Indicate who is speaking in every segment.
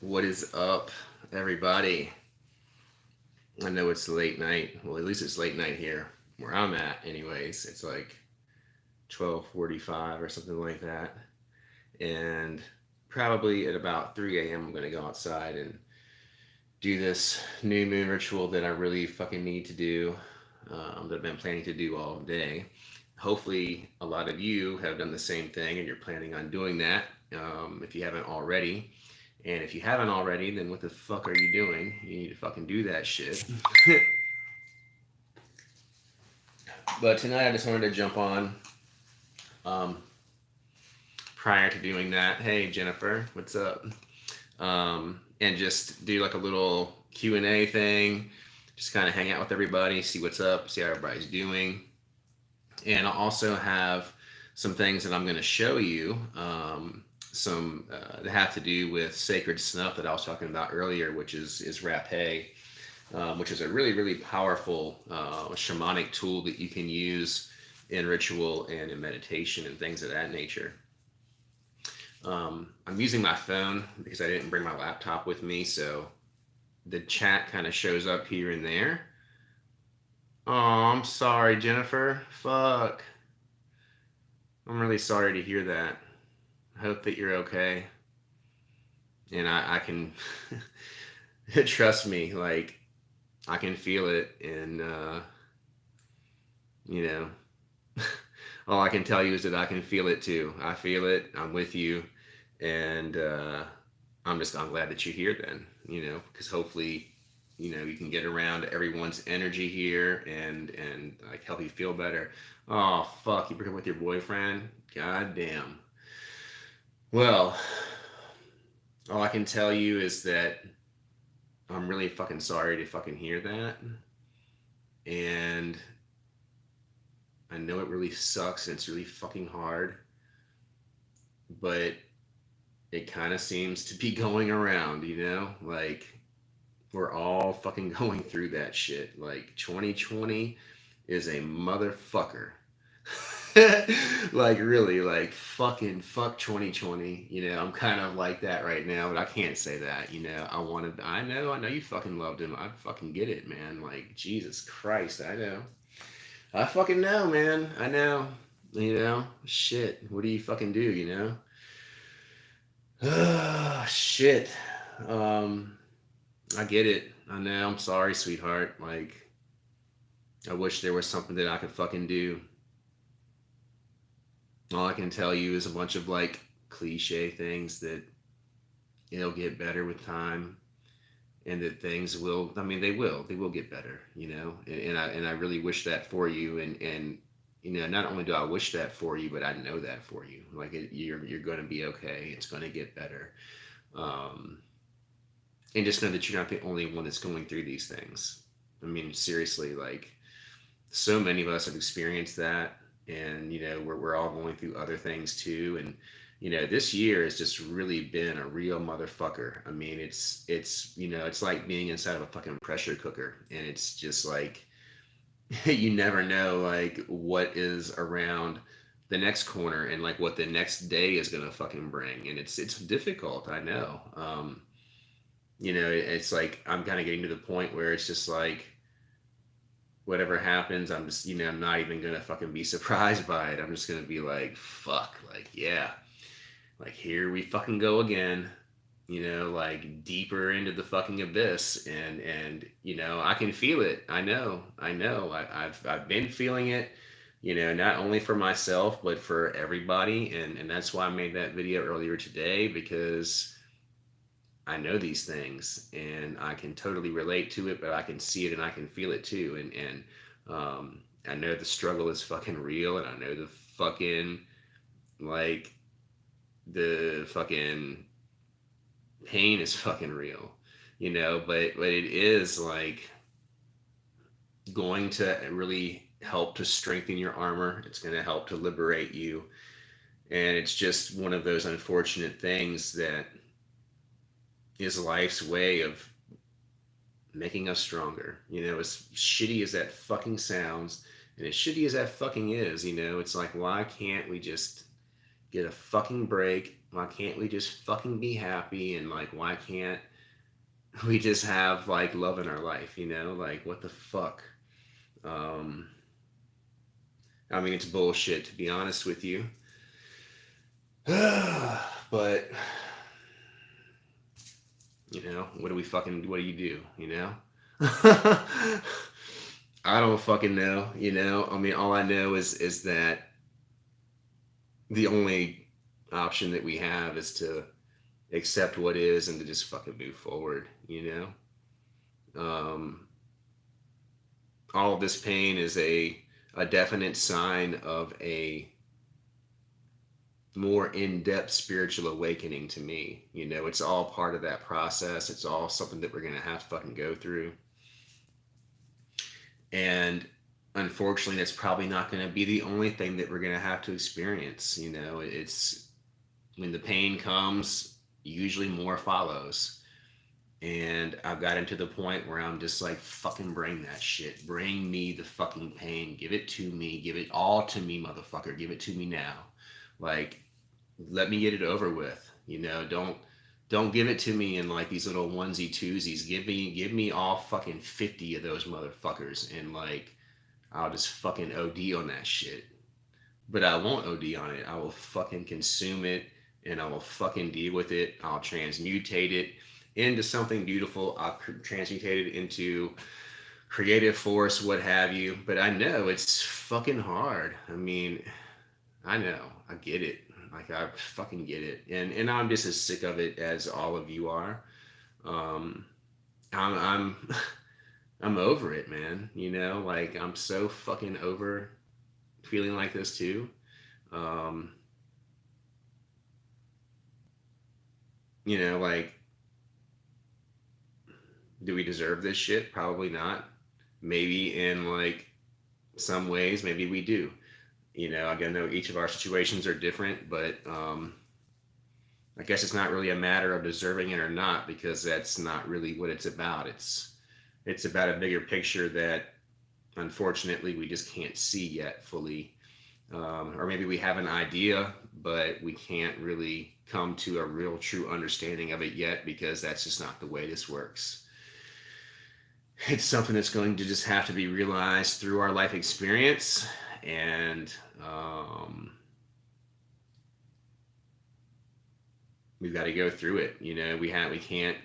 Speaker 1: What is up, everybody? I know it's late night. Well, at least it's late night here where I'm at. Anyways, it's like 12:45 or something like that, and probably at about 3 a.m. I'm gonna go outside and do this new moon ritual that I really fucking need to do. That I've been planning to do all day. Hopefully, a lot of you have done the same thing and you're planning on doing that. If you haven't already, and if you haven't already, then what the fuck are you doing? You need to fucking do that shit. But tonight I just wanted to jump on um, prior to doing that. Hey Jennifer, what's up? And just do like a little Q&A thing. Just kind of hang out with everybody, see what's up, see how everybody's doing. And I'll also have some things that I'm going to show you. Some that have to do with sacred snuff that I was talking about earlier, which is rapé, which is a really powerful shamanic tool that you can use in ritual and in meditation and things of that nature. I'm using my phone because I didn't bring my laptop with me, so the chat kind of shows up here and there. Oh, I'm sorry, Jennifer. Fuck. I'm really sorry to hear that. I hope that you're okay. And I can trust me, like I can feel it, and you know, all I can tell you is that I can feel it too. I feel it. I'm with you, and I'm glad that you're here. Then because hopefully, you can get around everyone's energy here and like help you feel better. Oh fuck, you broke up with your boyfriend? God damn. Well, all I can tell you is that I'm really fucking sorry to fucking hear that. And I know it really sucks and it's really fucking hard. But it kind of seems to be going around, Like, we're all fucking going through that shit. Like, 2020 is a motherfucker. Like, really, like, fucking fuck 2020. I'm kind of like that right now, but I can't say that. I know you fucking loved him. I fucking get it, man. Like, Jesus Christ, I know. I fucking know, man. I know. Shit. What do you fucking do? Shit. Um, I get it. I know. I'm sorry, sweetheart. Like, I wish there was something that I could fucking do. All I can tell you is a bunch of like cliche things that it'll get better with time, and that things will. I mean, they will get better. And I really wish that for you. And not only do I wish that for you, but I know that for you. Like you're going to be okay. It's going to get better. Um, and just know that you're not the only one that's going through these things. I mean, seriously, like so many of us have experienced that, and we're all going through other things too. And this year has just really been a real motherfucker. I mean, it's like being inside of a fucking pressure cooker, and it's just like you never know like what is around the next corner and like what the next day is gonna fucking bring, and it's difficult. I know. It's like I'm kind of getting to the point where it's just like whatever happens, I'm just, I'm not even gonna fucking be surprised by it. I'm just gonna be like, fuck, like, yeah, like here we fucking go again, like deeper into the fucking abyss, and I can feel it. I know. I've been feeling it, not only for myself but for everybody, and that's why I made that video earlier today, because I know these things and I can totally relate to it, but I can see it and I can feel it too. And I know the struggle is fucking real, and I know the fucking, like, the fucking pain is fucking real, but it is like going to really help to strengthen your armor. It's going to help to liberate you. And it's just one of those unfortunate things that is life's way of making us stronger. As shitty as that fucking sounds, and as shitty as that fucking is, it's like, why can't we just get a fucking break? Why can't we just fucking be happy? And like, why can't we just have like love in our life? You know, like what the fuck? Um, I mean, it's bullshit to be honest with you. But you know, what do you do? You know, I don't fucking know. You know, I mean, all I know is that the only option that we have is to accept what is and to just fucking move forward. You know, all of this pain is a definite sign of a more in-depth spiritual awakening to me. You know, it's all part of that process. It's all something that we're gonna have to fucking go through. And unfortunately, that's probably not gonna be the only thing that we're gonna have to experience. You know, it's when the pain comes, usually more follows. And I've gotten to the point where I'm just like, fucking bring that shit. Bring me the fucking pain. Give it to me. Give it all to me, motherfucker. Give it to me now. Like, let me get it over with. You know, don't give it to me in like these little onesie twosies. Give me all fucking 50 of those motherfuckers, and like I'll just fucking OD on that shit. But I won't OD on it. I will fucking consume it, and I will fucking deal with it. I'll transmutate it into something beautiful. I'll transmutate it into creative force, what have you. But I know it's fucking hard. I mean, I know. I get it. Like I fucking get it. And I'm just as sick of it as all of you are. Um I'm I'm over it, man. You know, like I'm so fucking over feeling like this too. Um you know, like do we deserve this shit? Probably not. Maybe in like some ways, maybe we do. You know, again, though each of our situations are different, but I guess it's not really a matter of deserving it or not because that's not really what it's about. It's about a bigger picture that unfortunately we just can't see yet fully, or maybe we have an idea, but we can't really come to a real true understanding of it yet because that's just not the way this works. It's something that's going to just have to be realized through our life experience, and we've got to go through it. You know, we can't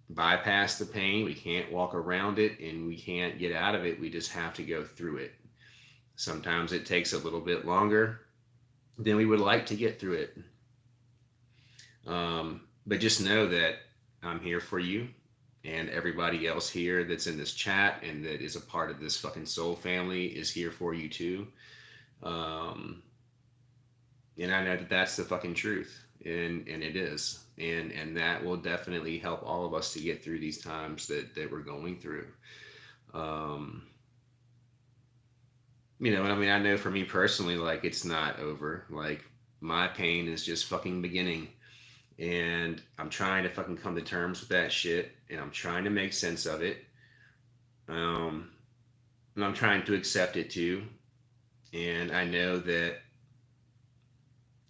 Speaker 1: bypass the pain, we can't walk around it, and we can't get out of it. We just have to go through it. Sometimes it takes a little bit longer than we would like to get through it. But just know that I'm here for you, and everybody else here that's in this chat and that is a part of this fucking soul family is here for you too. Um, and I know that that's the fucking truth, and it is, and that will definitely help all of us to get through these times that we're going through. Um, you know, and I mean, I know for me personally, like it's not over. Like my pain is just fucking beginning, and I'm trying to fucking come to terms with that shit, and I'm trying to make sense of it. Um, and I'm trying to accept it too. And I know that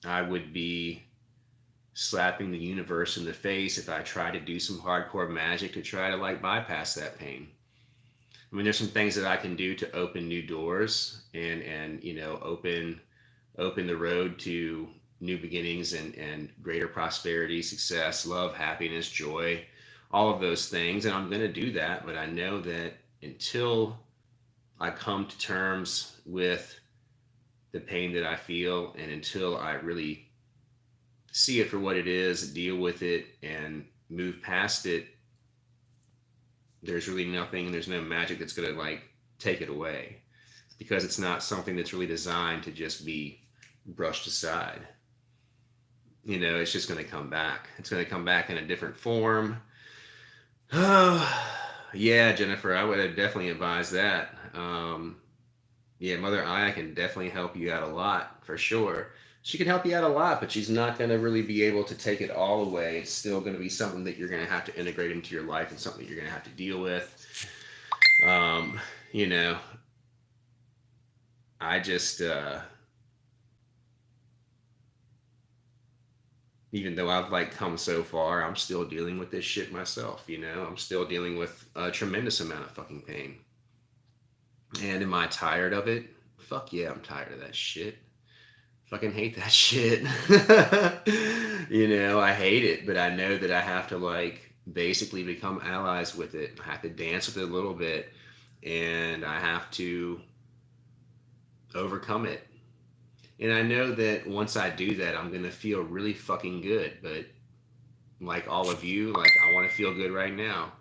Speaker 1: I would be slapping the universe in the face if I try to do some hardcore magic to try to like bypass that pain. I mean, there's some things that I can do to open new doors and you know open the road to new beginnings and greater prosperity, success, love, happiness, joy, all of those things. And I'm going to do that, but I know that until I come to terms with the pain that I feel and until I really see it for what it is, deal with it, and move past it, there's really nothing, there's no magic that's going to like take it away because it's not something that's really designed to just be brushed aside. You know, it's just going to come back. It's going to come back in a different form. Yeah, Jennifer, I would have definitely advised that. Yeah, Mother Aya can definitely help you out a lot for sure. She can help you out a lot, but she's not going to really be able to take it all away. It's still going to be something that you're going to have to integrate into your life and something you're going to have to deal with. You know, I just, even though I've like come so far, I'm still dealing with this shit myself. I'm still dealing with a tremendous amount of fucking pain. And am I tired of it? Fuck yeah, I'm tired of that shit. Fucking hate that shit. I hate it, but I know that I have to like basically become allies with it. I have to dance with it a little bit, and I have to overcome it. And I know that once I do that, I'm gonna feel really fucking good. But like all of you, like I want to feel good right now.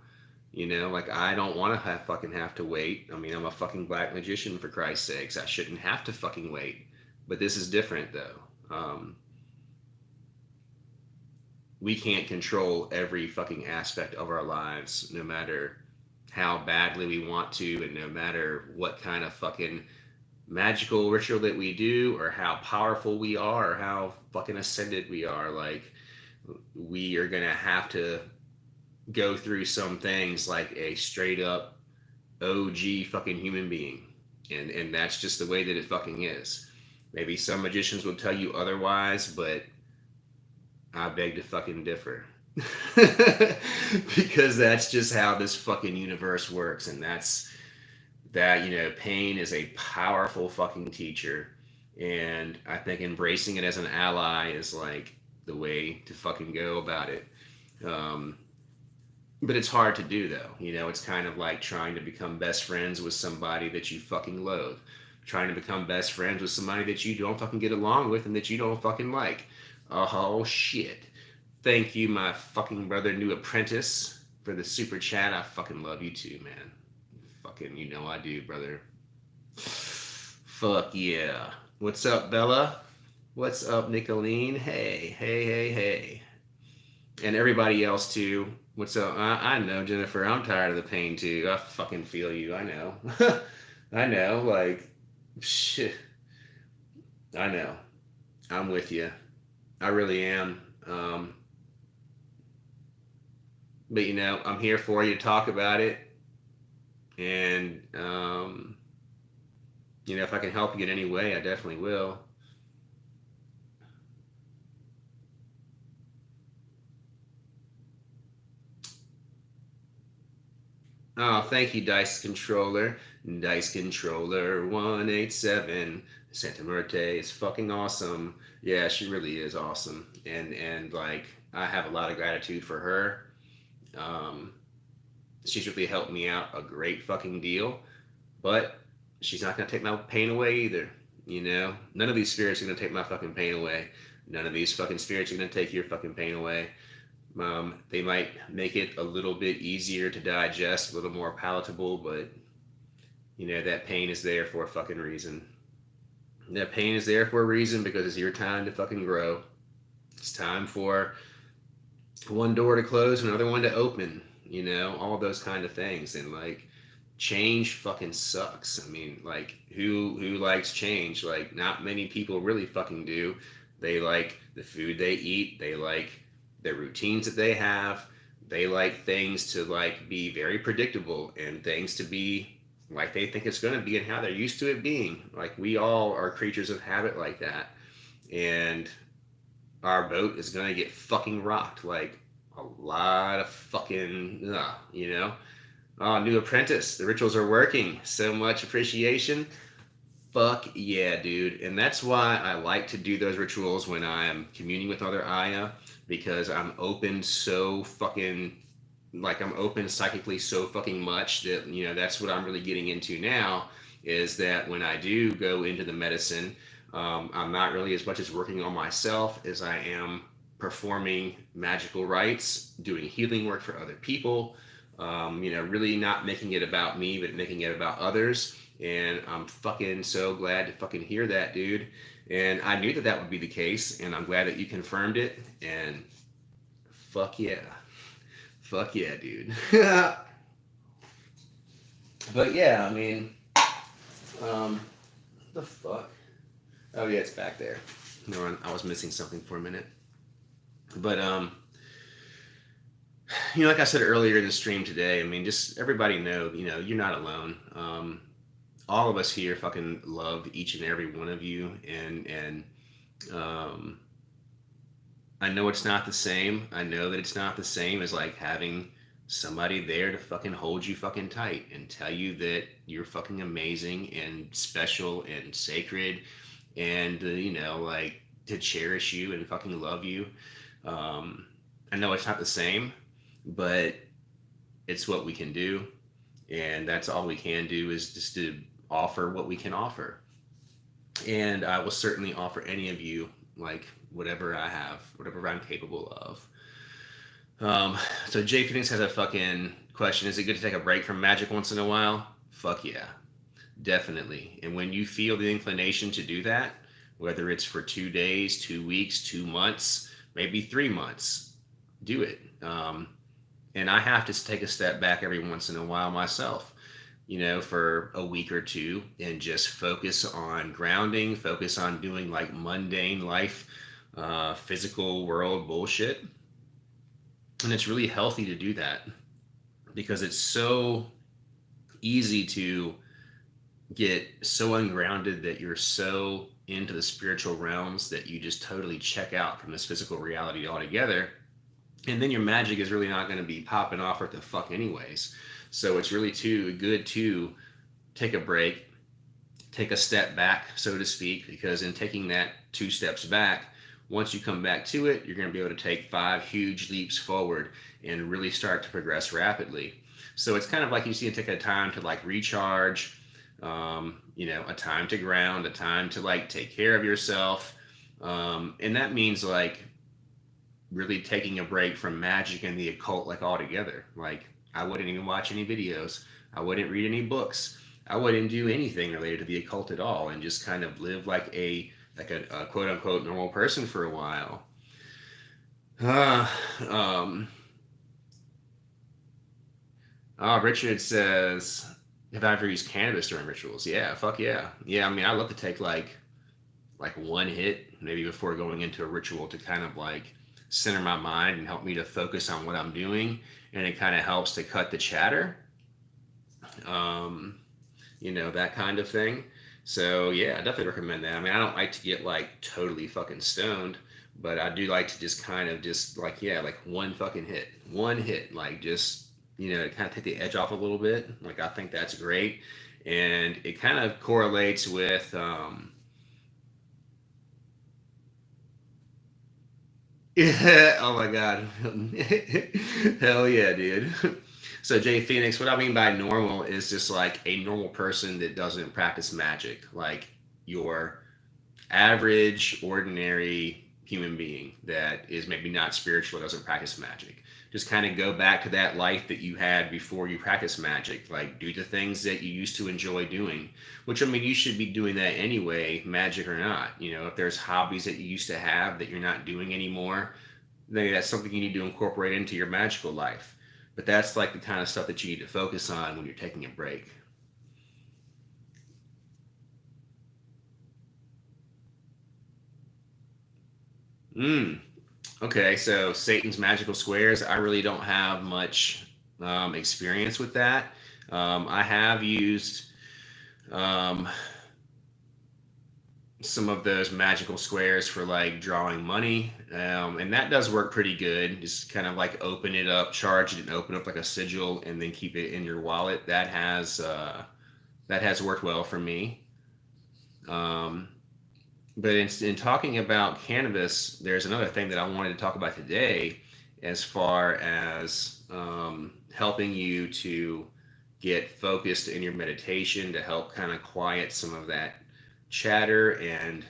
Speaker 1: Like I don't want to have to wait. I mean, I'm a fucking black magician for Christ's sakes. I shouldn't have to fucking wait. But this is different though. We can't control every fucking aspect of our lives, no matter how badly we want to, and no matter what kind of fucking magical ritual that we do, or how powerful we are, or how fucking ascended we are. Like, we are gonna have to go through some things like a straight up OG fucking human being. And that's just the way that it fucking is. Maybe some magicians will tell you otherwise, but I beg to fucking differ. Because that's just how this fucking universe works. And that's that, pain is a powerful fucking teacher. And I think embracing it as an ally is like the way to fucking go about it. Um, but it's hard to do though. It's kind of like trying to become best friends with somebody that you fucking loathe. Trying to become best friends with somebody that you don't fucking get along with and that you don't fucking like. Oh shit. Thank you, my fucking brother, new apprentice, for the super chat. I fucking love you too, man. Fucking, I do, brother. Fuck yeah. What's up, Bella? What's up, Nicolene? Hey, hey, hey, hey. And everybody else too. What's up? I know, Jennifer. I'm tired of the pain too. I fucking feel you. I know. I know. Like, shit. I know. I'm with you. I really am. But I'm here for you to talk about it. And if I can help you in any way, I definitely will. Oh, thank you, Dice Controller. Dice Controller 187. Santa Muerte is fucking awesome. Yeah, she really is awesome. And like I have a lot of gratitude for her. Um, she's really helped me out a great fucking deal. But she's not gonna take my pain away either. None of these spirits are gonna take my fucking pain away. None of these fucking spirits are gonna take your fucking pain away. They might make it a little bit easier to digest, a little more palatable, but that pain is there for a fucking reason. That pain is there for a reason because it's your time to fucking grow. It's time for one door to close, another one to open. All those kind of things, and like change fucking sucks. I mean, like who likes change? Like not many people really fucking do. They like the food they eat. They like the routines that they have. They like things to like be very predictable and things to be like they think it's going to be and how they're used to it being. Like we all are creatures of habit like that. And our boat is going to get fucking rocked like a lot of fucking, Oh, new apprentice. The rituals are working. So much appreciation. Fuck yeah, dude. And that's why I like to do those rituals when I'm communing with other Aya, because I'm open so fucking, like I'm open psychically so fucking much that, that's what I'm really getting into now, is that when I do go into the medicine, I'm not really as much as working on myself as I am performing magical rites, doing healing work for other people, really not making it about me, but making it about others. And I'm fucking so glad to fucking hear that, dude. And I knew that that would be the case, and I'm glad that you confirmed it. And fuck yeah. Fuck yeah, dude. But yeah, I mean, the fuck? Oh yeah, it's back there. No, I was missing something for a minute. But like I said earlier in the stream today, I mean, just everybody know, you're not alone. All of us here fucking love each and every one of you, and I I know it's not the same. I know that it's not the same as like having somebody there to fucking hold you fucking tight and tell you that you're fucking amazing and special and sacred and, like to cherish you and fucking love you. Um, I know it's not the same, but it's what we can do. And that's all we can do is just to offer what we can offer. And I will certainly offer any of you like whatever I have, whatever I'm capable of. So Jay Phoenix has a fucking question. Is it good to take a break from magic once in a while? Fuck yeah, definitely. And when you feel the inclination to do that, whether it's for 2 days, 2 weeks, 2 months, maybe 3 months, do it. And I have to take a step back every once in a while myself, for a week or two and just focus on grounding, focus on doing like mundane life, physical world bullshit. And it's really healthy to do that because it's so easy to get so ungrounded that you're so into the spiritual realms that you just totally check out from this physical reality altogether. And then your magic is really not going to be popping off at the fuck anyways. So it's really too good to take a break, take a step back, so to speak, because in taking that 2 steps back, once you come back to it, you're going to be able to take 5 huge leaps forward and really start to progress rapidly. So it's kind of like you see, take a time to like recharge, a time to ground, a time to like take care of yourself. And that means like really taking a break from magic and the occult like altogether. Like I wouldn't even watch any videos. I wouldn't read any books. I wouldn't do anything related to the occult at all and just kind of live like a quote unquote normal person for a while. Richard says, have I ever used cannabis during rituals? Yeah, fuck yeah. Yeah, I mean, I love to take like one hit maybe before going into a ritual to kind of like center my mind and help me to focus on what I'm doing. And it kind of helps to cut the chatter, that kind of thing. So yeah, I definitely recommend that. I mean, I don't like to get like totally fucking stoned, but I do like to just kind of just like, yeah, like one hit, like just, kind of take the edge off a little bit. Like, I think that's great. And it kind of correlates with, yeah, oh my God. Hell yeah, dude. So Jay Phoenix, what I mean by normal is just like a normal person that doesn't practice magic, like your average, ordinary human being that is maybe not spiritual, doesn't practice magic. Just kind of go back to that life that you had before you practice magic. Like do the things that you used to enjoy doing, which I mean, you should be doing that anyway, magic or not. If there's hobbies that you used to have that you're not doing anymore, then that's something you need to incorporate into your magical life. But that's like the kind of stuff that you need to focus on when you're taking a break. Okay, so Satan's magical squares. I really don't have much experience with that. I have used um, some of those magical squares for like drawing money, and that does work pretty good. Just kind of like open it up, charge it, and open up like a sigil, and then keep it in your wallet. That has worked well for me. Um, But in talking about cannabis, there's another thing that I wanted to talk about today as far as helping you to get focused in your meditation to help kind of quiet some of that chatter and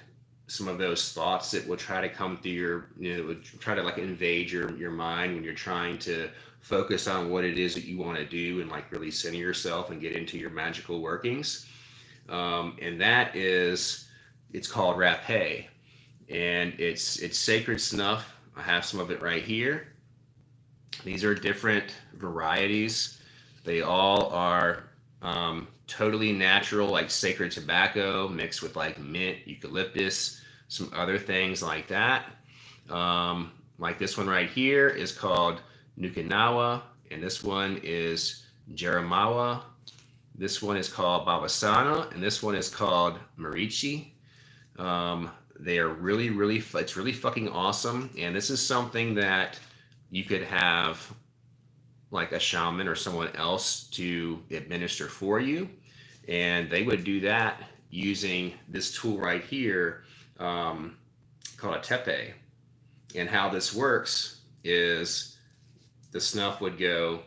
Speaker 1: some of those thoughts that will try to come through would try to like invade your mind when you're trying to focus on what it is that you want to do and like really center yourself and get into your magical workings. And that is, it's called rapé, and it's sacred snuff. I have some of it right here. These are different varieties. They all are totally natural, like sacred tobacco mixed with like mint, eucalyptus, some other things like that. Like this one right here is called Nukinawa, and this one is Jeremiah. This one is called Babasana, and this one is called Marichi. They are really, really, it's really fucking awesome. And this is something that you could have like a shaman or someone else to administer for you. And they would do that using this tool right here called a tepe. And how this works is the snuff would go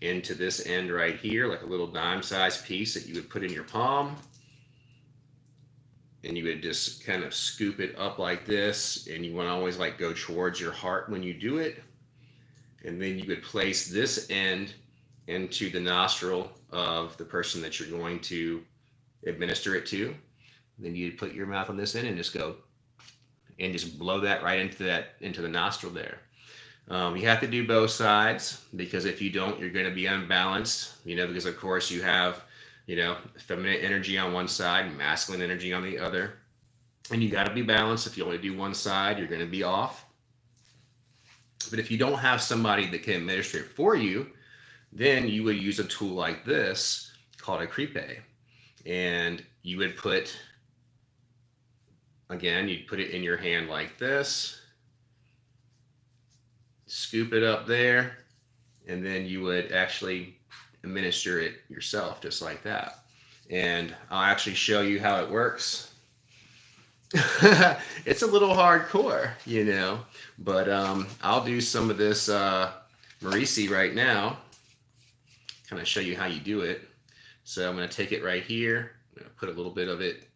Speaker 1: into this end right here, like a little dime sized piece that you would put in your palm. And you would just kind of scoop it up like this. And you want to always like go towards your heart when you do it. And then you would place this end into the nostril of the person that you're going to administer it to. Then you'd put your mouth on this end and just go and just blow that right into the nostril there. You have to do both sides, because if you don't, you're going to be unbalanced, because of course you have, feminine energy on one side, masculine energy on the other. And you got to be balanced. If you only do one side, you're going to be off. But if you don't have somebody that can administer it for you, then you would use a tool like this called a crepe. And you would put, again, you'd put it in your hand like this, scoop it up there, and then you would actually administer it yourself just like that. And I'll actually show you how it works. It's a little hardcore, but I'll do some of this Marisi right now, kind of show you how you do it. So I'm going to take it right here. I'm going to put a little bit of it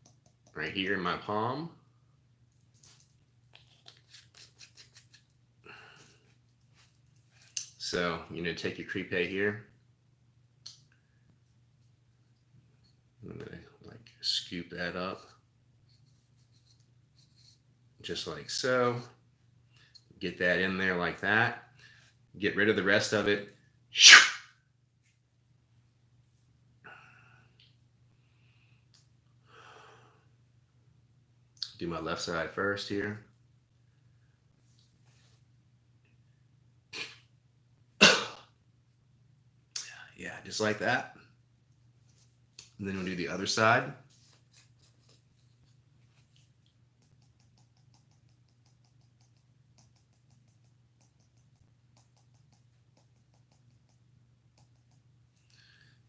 Speaker 1: right here in my palm. So you're going to take your crepe here. I'm going to like scoop that up. Just like so. Get that in there like that. Get rid of the rest of it. Do my left side first here. Yeah, just like that. And then we'll do the other side.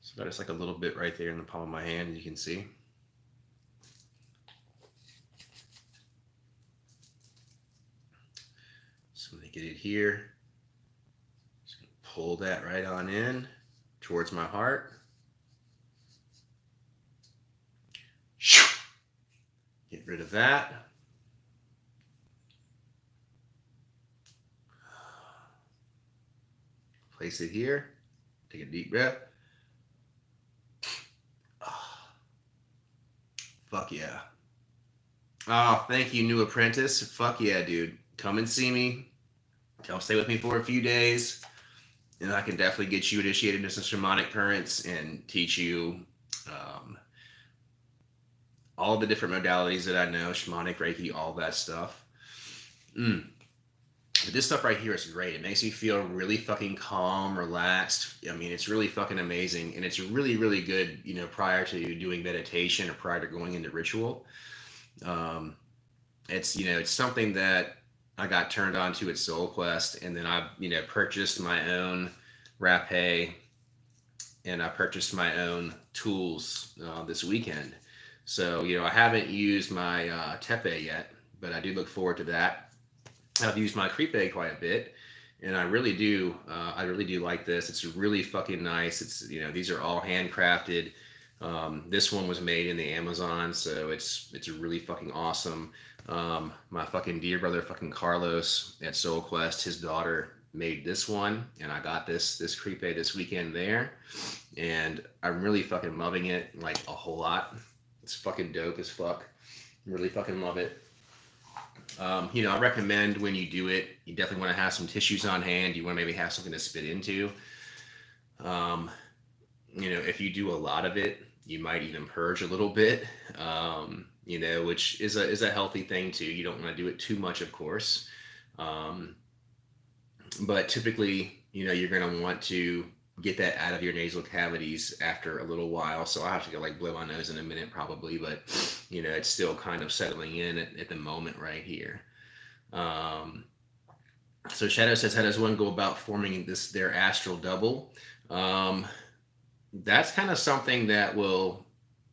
Speaker 1: So just like a little bit right there in the palm of my hand, as you can see. So I'm going to get it here. Just going to pull that right on in towards my heart. Get rid of that. Place it here. Take a deep breath. Oh, fuck yeah. Oh, thank you, new apprentice. Fuck yeah, dude. Come and see me. Come stay with me for a few days. And I can definitely get you initiated into some shamanic currents and teach you all the different modalities that I know, shamanic, Reiki, all that stuff. But this stuff right here is great. It makes me feel really fucking calm, relaxed. I mean, it's really fucking amazing. And it's really, really good, prior to doing meditation or prior to going into ritual. It's something that I got turned on to at Soul Quest. And then I, purchased my own rapé, and I purchased my own tools this weekend. So, I haven't used my tepe yet, but I do look forward to that. I've used my crepe quite a bit, and I really do like this. It's really fucking nice. It's, these are all handcrafted. This one was made in the Amazon, so it's really fucking awesome. My fucking dear brother, fucking Carlos at Soul Quest, his daughter made this one, and I got this crepe this weekend there, and I'm really fucking loving it, like a whole lot. It's fucking dope as fuck. Really fucking love it. I recommend when you do it, you definitely want to have some tissues on hand. You want to maybe have something to spit into. If you do a lot of it, you might even purge a little bit, which is a healthy thing too. You don't want to do it too much, of course. But typically, you're going to want to get that out of your nasal cavities after a little while. So I'll have to go like blow my nose in a minute probably, but it's still kind of settling in at the moment right here. Um, so Shadow says, how does one go about forming their astral double? Um, that's kind of something that will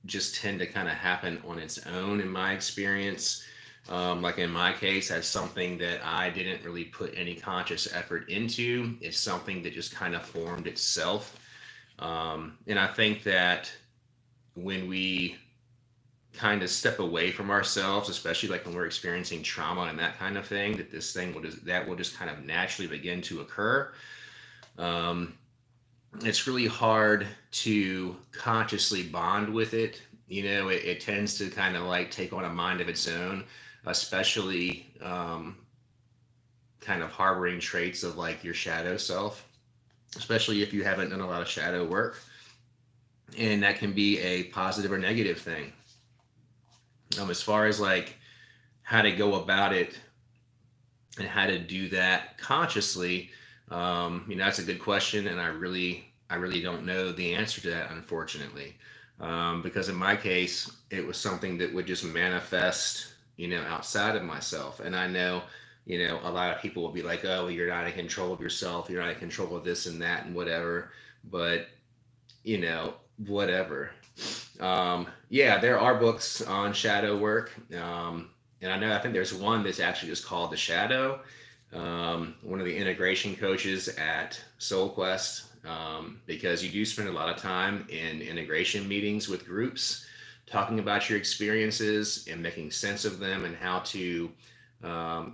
Speaker 1: just tend to kind of happen on its own in my experience. Like in my case, that's something that I didn't really put any conscious effort into. It's something that just kind of formed itself. And I think that when we kind of step away from ourselves, especially like when we're experiencing trauma and that kind of thing, that will just kind of naturally begin to occur. Um, it's really hard to consciously bond with it. It tends to kind of like take on a mind of its own, especially kind of harboring traits of like your shadow self, especially if you haven't done a lot of shadow work. And that can be a positive or negative thing. As far as like how to go about it and how to do that consciously, that's a good question, and I really don't know the answer to that, unfortunately, because in my case, it was something that would just manifest, outside of myself, and I know, a lot of people will be like, "Oh, you're not in control of yourself. You're not in control of this and that and whatever," but whatever. Yeah, there are books on shadow work. And I think there's one that's actually just called The Shadow. One of the integration coaches at Soul Quest, because you do spend a lot of time in integration meetings with groups, talking about your experiences and making sense of them and how to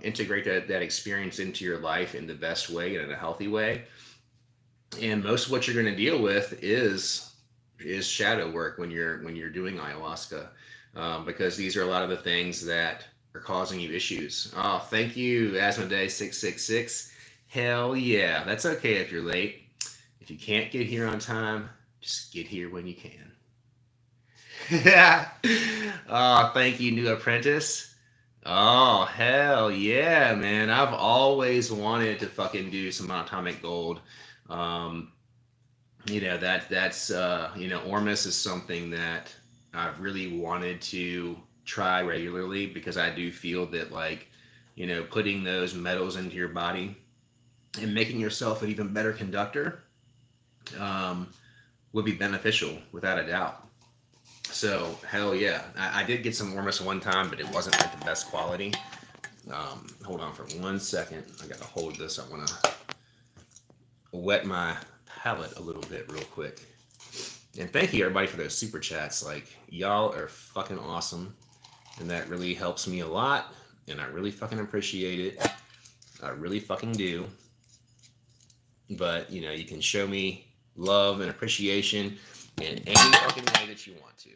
Speaker 1: integrate that experience into your life in the best way and in a healthy way. And most of what you're going to deal with is shadow work when you're doing ayahuasca, because these are a lot of the things that are causing you issues. Oh, thank you, Asmodee 666. Hell yeah, that's okay if you're late. If you can't get here on time, just get here when you can. Yeah. Oh, thank you, new apprentice. Oh, hell yeah, man. I've always wanted to fucking do some monatomic gold. Um, Ormus is something that I've really wanted to try regularly, because I do feel that like, putting those metals into your body and making yourself an even better conductor um, would be beneficial without a doubt. So hell yeah, I did get some Ormus one time, but it wasn't like the best quality. Hold on for 1 second. I gotta hold this. I wanna wet my palate a little bit real quick. And thank you everybody for those super chats. Like, y'all are fucking awesome, and that really helps me a lot, and I really fucking appreciate it. I really fucking do. But you can show me love and appreciation in any fucking way that you want to.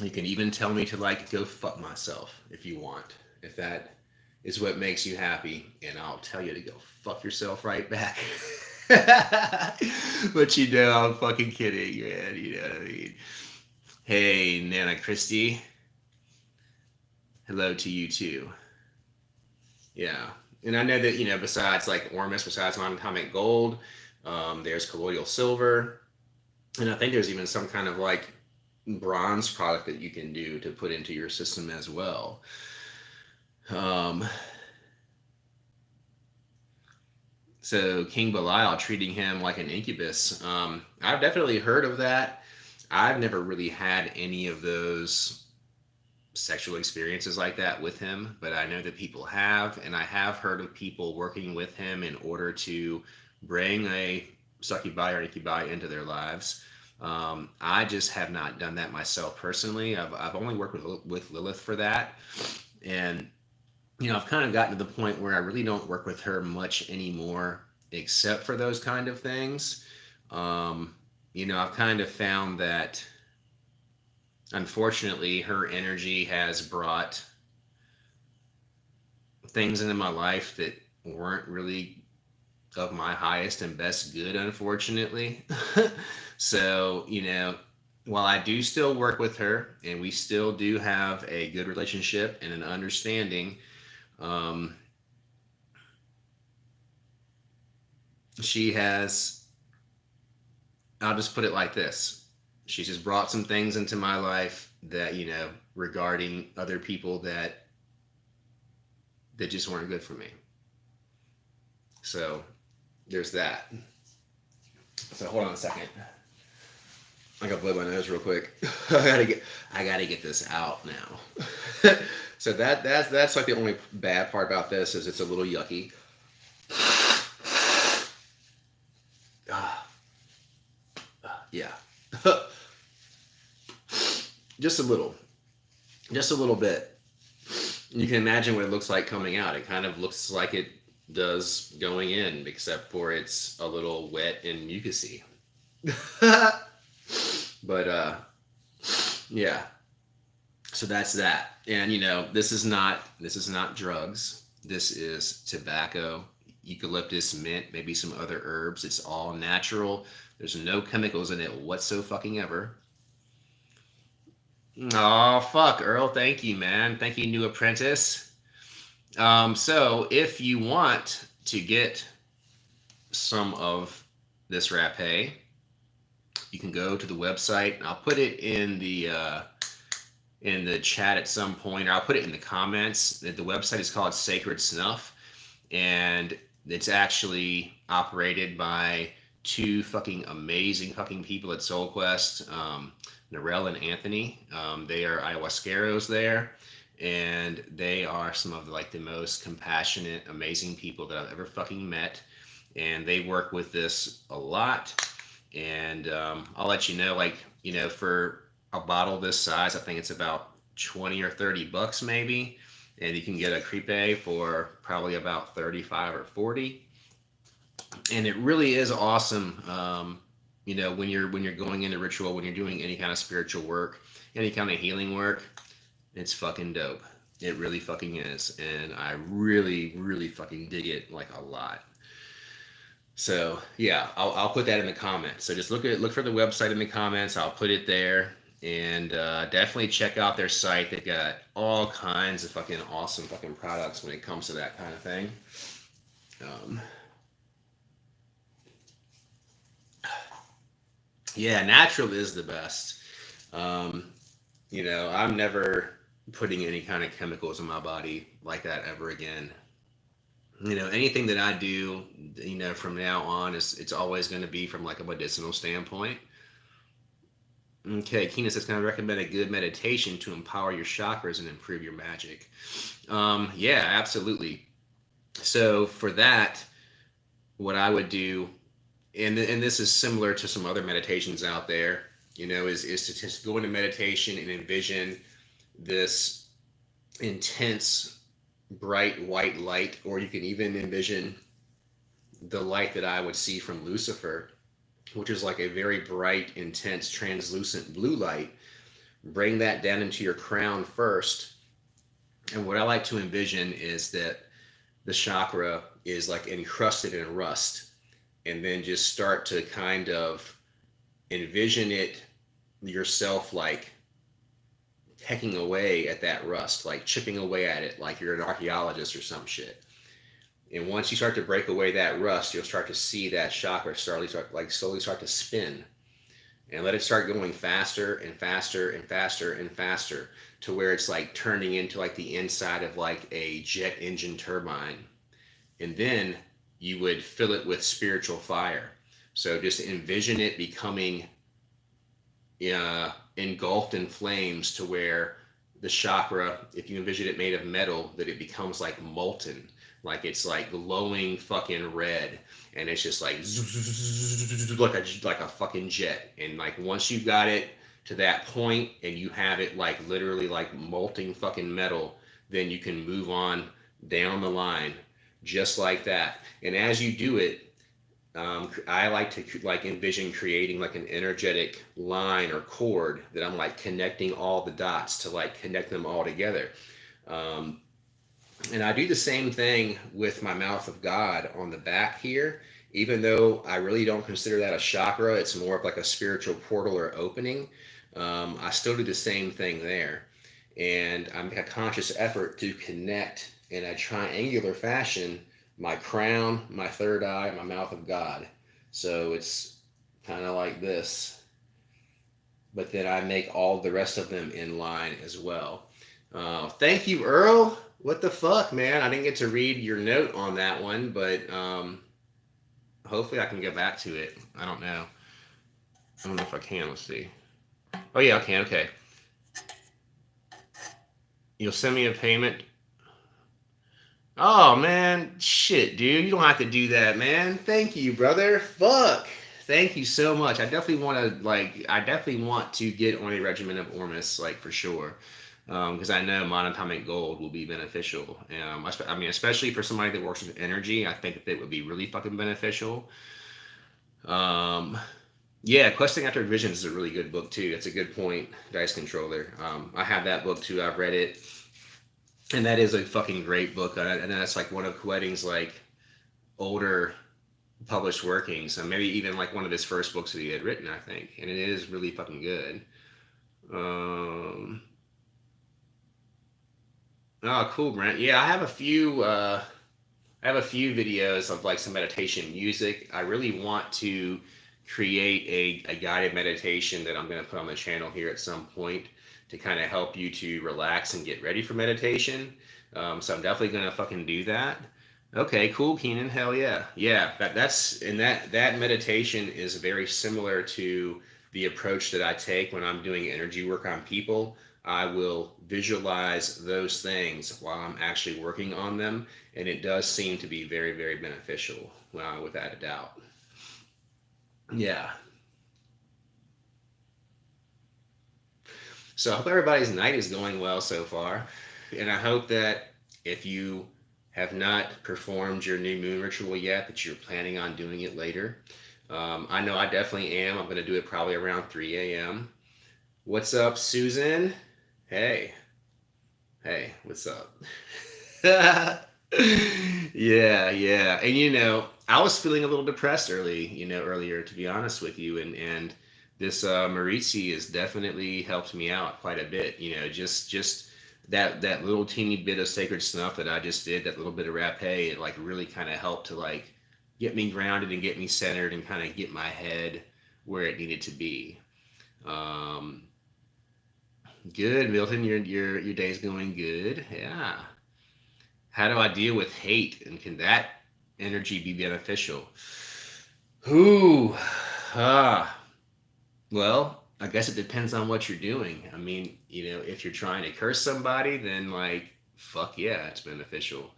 Speaker 1: You can even tell me to like go fuck myself if you want, if that is what makes you happy, and I'll tell you to go fuck yourself right back. But I'm fucking kidding, man. You know what I mean? Hey, Nana Christie. Hello to you too. Yeah. And I know that, besides like Ormus, besides monatomic gold, there's colloidal silver. And I think there's even some kind of like bronze product that you can do to put into your system as well. So King Belial treating him like an incubus. I've definitely heard of that. I've never really had any of those sexual experiences like that with him, but I know that people have, and I have heard of people working with him in order to bring a succubi or incubi into their lives. I just have not done that myself personally. I've only worked with Lilith for that, and I've kind of gotten to the point where I really don't work with her much anymore, except for those kind of things. I've kind of found that, unfortunately, her energy has brought things into my life that weren't really of my highest and best good, unfortunately. So, while I do still work with her and we still do have a good relationship and an understanding, she has, I'll just put it like this. She's just brought some things into my life that, regarding other people that just weren't good for me. So there's that. So hold on a second. I gotta blow my nose real quick. I gotta get this out now. So that's like the only bad part about this is it's a little yucky. Yeah. Just a little bit. You can imagine what it looks like coming out. It kind of looks like it does going in, except for it's a little wet and mucusy. But yeah. So that's that. And this is not drugs. This is tobacco, eucalyptus, mint, maybe some other herbs. It's all natural. There's no chemicals in it whatsoever. Oh, fuck, Earl. Thank you, man. Thank you, new apprentice. So if you want to get some of this rapé, you can go to the website. I'll put it in the chat at some point, or I'll put it in the comments. The website is called Sacred Snuff, and it's actually operated by two fucking amazing fucking people at Soul Quest, Narelle and Anthony. They are ayahuasqueros there, and they are some of the most compassionate, amazing people that I've ever fucking met. And they work with this a lot. And I'll let you know, for a bottle this size, I think it's about 20 or 30 bucks maybe. And you can get a crepe for probably about 35 or 40. And it really is awesome. When you're going into ritual, when you're doing any kind of spiritual work, any kind of healing work, it's fucking dope. It really fucking is. And I really, really fucking dig it a lot. So yeah, I'll put that in the comments. So just look for the website in the comments. I'll put it there, and definitely check out their site. They've got all kinds of fucking awesome fucking products when it comes to that kind of thing. Yeah, natural is the best. I'm never putting any kind of chemicals in my body like that ever again. Anything that I do, from now on it's always going to be from a medicinal standpoint. Okay, Kina says, can I recommend a good meditation to empower your chakras and improve your magic? Yeah, absolutely. So for that, what I would do, and this is similar to some other meditations out there, is to just go into meditation and envision this intense bright white light, or you can even envision the light that I would see from Lucifer, which is like a very bright, intense, translucent blue light. Bring that down into your crown first. And what I like to envision is that the chakra is encrusted in rust, and then just start to kind of envision it yourself pecking away at that rust, chipping away at it, like you're an archaeologist or some shit. And once you start to break away that rust, you'll start to see that chakra slowly start to spin, and let it start going faster and faster and faster and faster, to where it's turning into the inside of a jet engine turbine. And then you would fill it with spiritual fire. So just envision it becoming engulfed in flames, to where the chakra, if you envision it made of metal, that it becomes molten, it's glowing fucking red, and it's just like a fucking jet. And once you got it to that point and you have it literally molting fucking metal, then you can move on down the line just like that. And as you do it, I like to envision creating an energetic line or cord that I'm connecting all the dots to connect them all together. And I do the same thing with my mouth of God on the back here, even though I really don't consider that a chakra. It's more of a spiritual portal or opening. I still do the same thing there. And I make a conscious effort to connect in a triangular fashion my crown, my third eye, my mouth of God. So it's kind of like this, but then I make all the rest of them in line as well. Thank you, Earl. What the fuck, man? I didn't get to read your note on that one, but hopefully I can get back to it. I don't know. I don't know if I can. Let's see. Oh yeah, I can. Okay. You'll send me a payment. Oh man, shit, dude. You don't have to do that, man. Thank you, brother. Fuck. Thank you so much. I definitely want to I definitely want to get on a regimen of Ormus, like for sure, because I know monatomic gold will be beneficial. I mean, especially for somebody that works with energy, I think that it would be really fucking beneficial. Um, yeah, Questing After Visions is a really good book too. That's a good point, Dice Controller. I have that book too. I've read it, and that is a fucking great book. And that's like one of Quetting's like older published workings, so maybe even like one of his first books that he had written, I think, and it is really fucking good. Oh, cool, Brent. Yeah, I have a few. I have a few videos of like some meditation music. I really want to create a guided meditation that I'm going to put on the channel here at some point to kind of help you to relax and get ready for meditation. So I'm definitely going to fucking do that. Okay, cool, Keenan. Hell yeah, yeah. That's and that meditation is very similar to the approach that I take when I'm doing energy work on people. I will visualize those things while I'm actually working on them, and it does seem to be very, very beneficial, without a doubt. Yeah. So I hope everybody's night is going well so far, and I hope that if you have not performed your new moon ritual yet, that you're planning on doing it later. I know I definitely am. I'm going to do it probably around 3 a.m. What's up, Susan? Hey, hey, what's up? Yeah, yeah. And I was feeling a little depressed earlier, to be honest with you, and this Maritzi has definitely helped me out quite a bit. Just that little teeny bit of sacred snuff that I just did, that little bit of rapé, it like really kind of helped to like get me grounded and get me centered and kind of get my head where it needed to be. Um, Good, Milton. Your day's going good. Yeah. How do I deal with hate, and can that energy be beneficial? Ooh, ah. Well, I guess it depends on what you're doing. I mean, if you're trying to curse somebody, then like, fuck yeah, it's beneficial.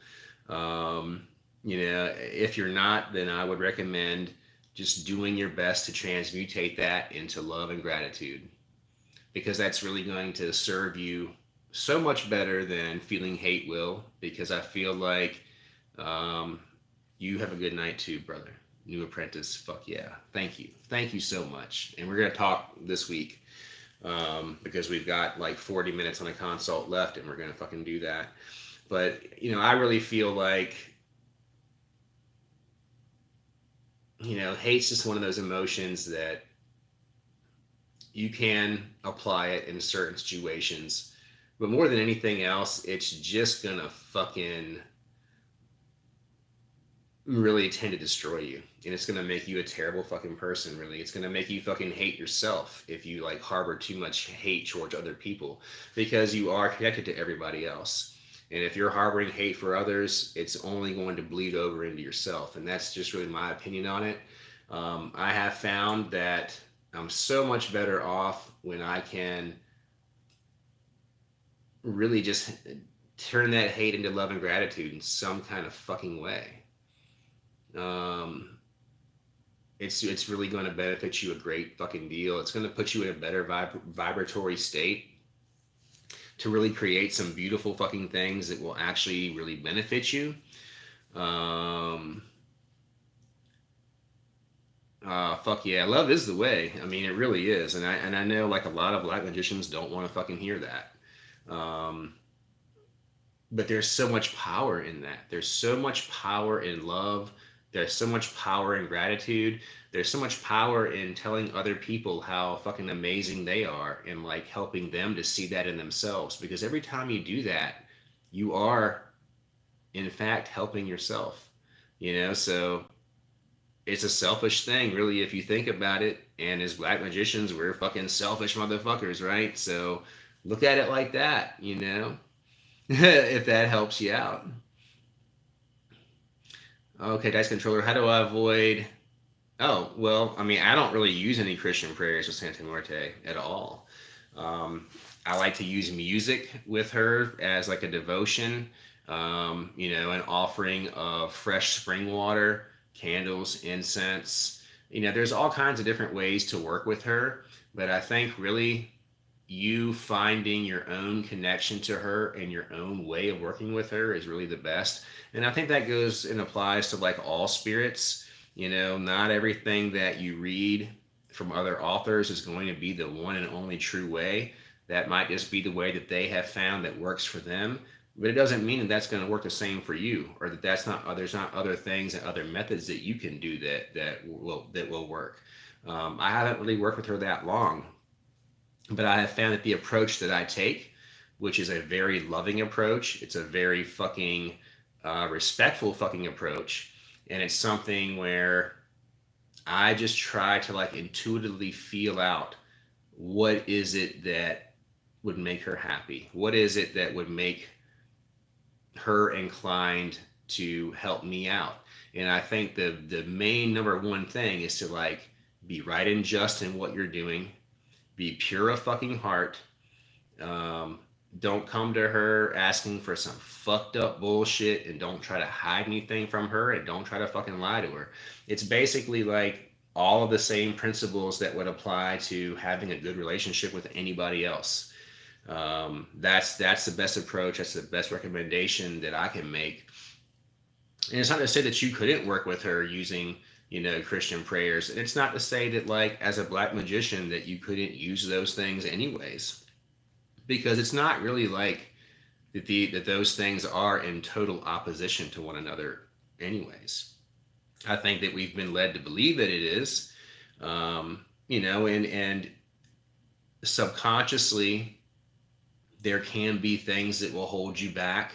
Speaker 1: Um, if you're not, then I would recommend just doing your best to transmutate that into love and gratitude, because that's really going to serve you so much better than feeling hate will. Because I feel like um, you have a good night too, brother. New apprentice, fuck yeah. Thank you so much. And we're gonna talk this week, because we've got like 40 minutes on a consult left, and we're gonna fucking do that. But I really feel like hate's just one of those emotions that you can apply it in certain situations, but more than anything else, it's just gonna fucking really tend to destroy you, and it's gonna make you a terrible fucking person. Really, it's gonna make you fucking hate yourself if you like harbor too much hate towards other people, because you are connected to everybody else. And if you're harboring hate for others, it's only going to bleed over into yourself. And that's just really my opinion on it. I have found that I'm so much better off when I can really just turn that hate into love and gratitude in some kind of fucking way. Um, it's really going to benefit you a great fucking deal. It's going to put you in a better vibratory state to really create some beautiful fucking things that will actually really benefit you. Um, Fuck yeah, love is the way. I mean, it really is, and I know like a lot of black magicians don't want to fucking hear that. But there's so much power in that. There's so much power in love. There's so much power in gratitude. There's so much power in telling other people how fucking amazing they are, and like helping them to see that in themselves. Because every time you do that, you are in fact helping yourself. So it's a selfish thing, really, if you think about it. And as black magicians, we're fucking selfish motherfuckers, right? So look at it like that. If that helps you out. Okay, Dice Controller, how do I avoid. Oh, well, I mean, I don't really use any Christian prayers with Santa Muerte at all. Um, I like to use music with her as like a devotion, an offering of fresh spring water, candles, incense. There's all kinds of different ways to work with her, but I think really you finding your own connection to her and your own way of working with her is really the best. And I think that goes and applies to like all spirits. Not everything that you read from other authors is going to be the one and only true way. That might just be the way that they have found that works for them. But it doesn't mean that that's going to work the same for you, or that that's not there's not other things and other methods that you can do that will work. I haven't really worked with her that long, but I have found that the approach that I take, which is a very loving approach, it's a very fucking respectful fucking approach, and it's something where I just try to like intuitively feel out what is it that would make her happy, what is it that would make her inclined to help me out. And I think the main number one thing is to like be right and just in what you're doing, be pure of fucking heart. Um, don't come to her asking for some fucked up bullshit, and don't try to hide anything from her, and don't try to fucking lie to her. It's basically like all of the same principles that would apply to having a good relationship with anybody else. That's the best approach. That's the best recommendation that I can make. And it's not to say that you couldn't work with her using Christian prayers. And it's not to say that like as a black magician that you couldn't use those things anyways, because it's not really like that those things are in total opposition to one another anyways. I think that we've been led to believe that it is, and subconsciously there can be things that will hold you back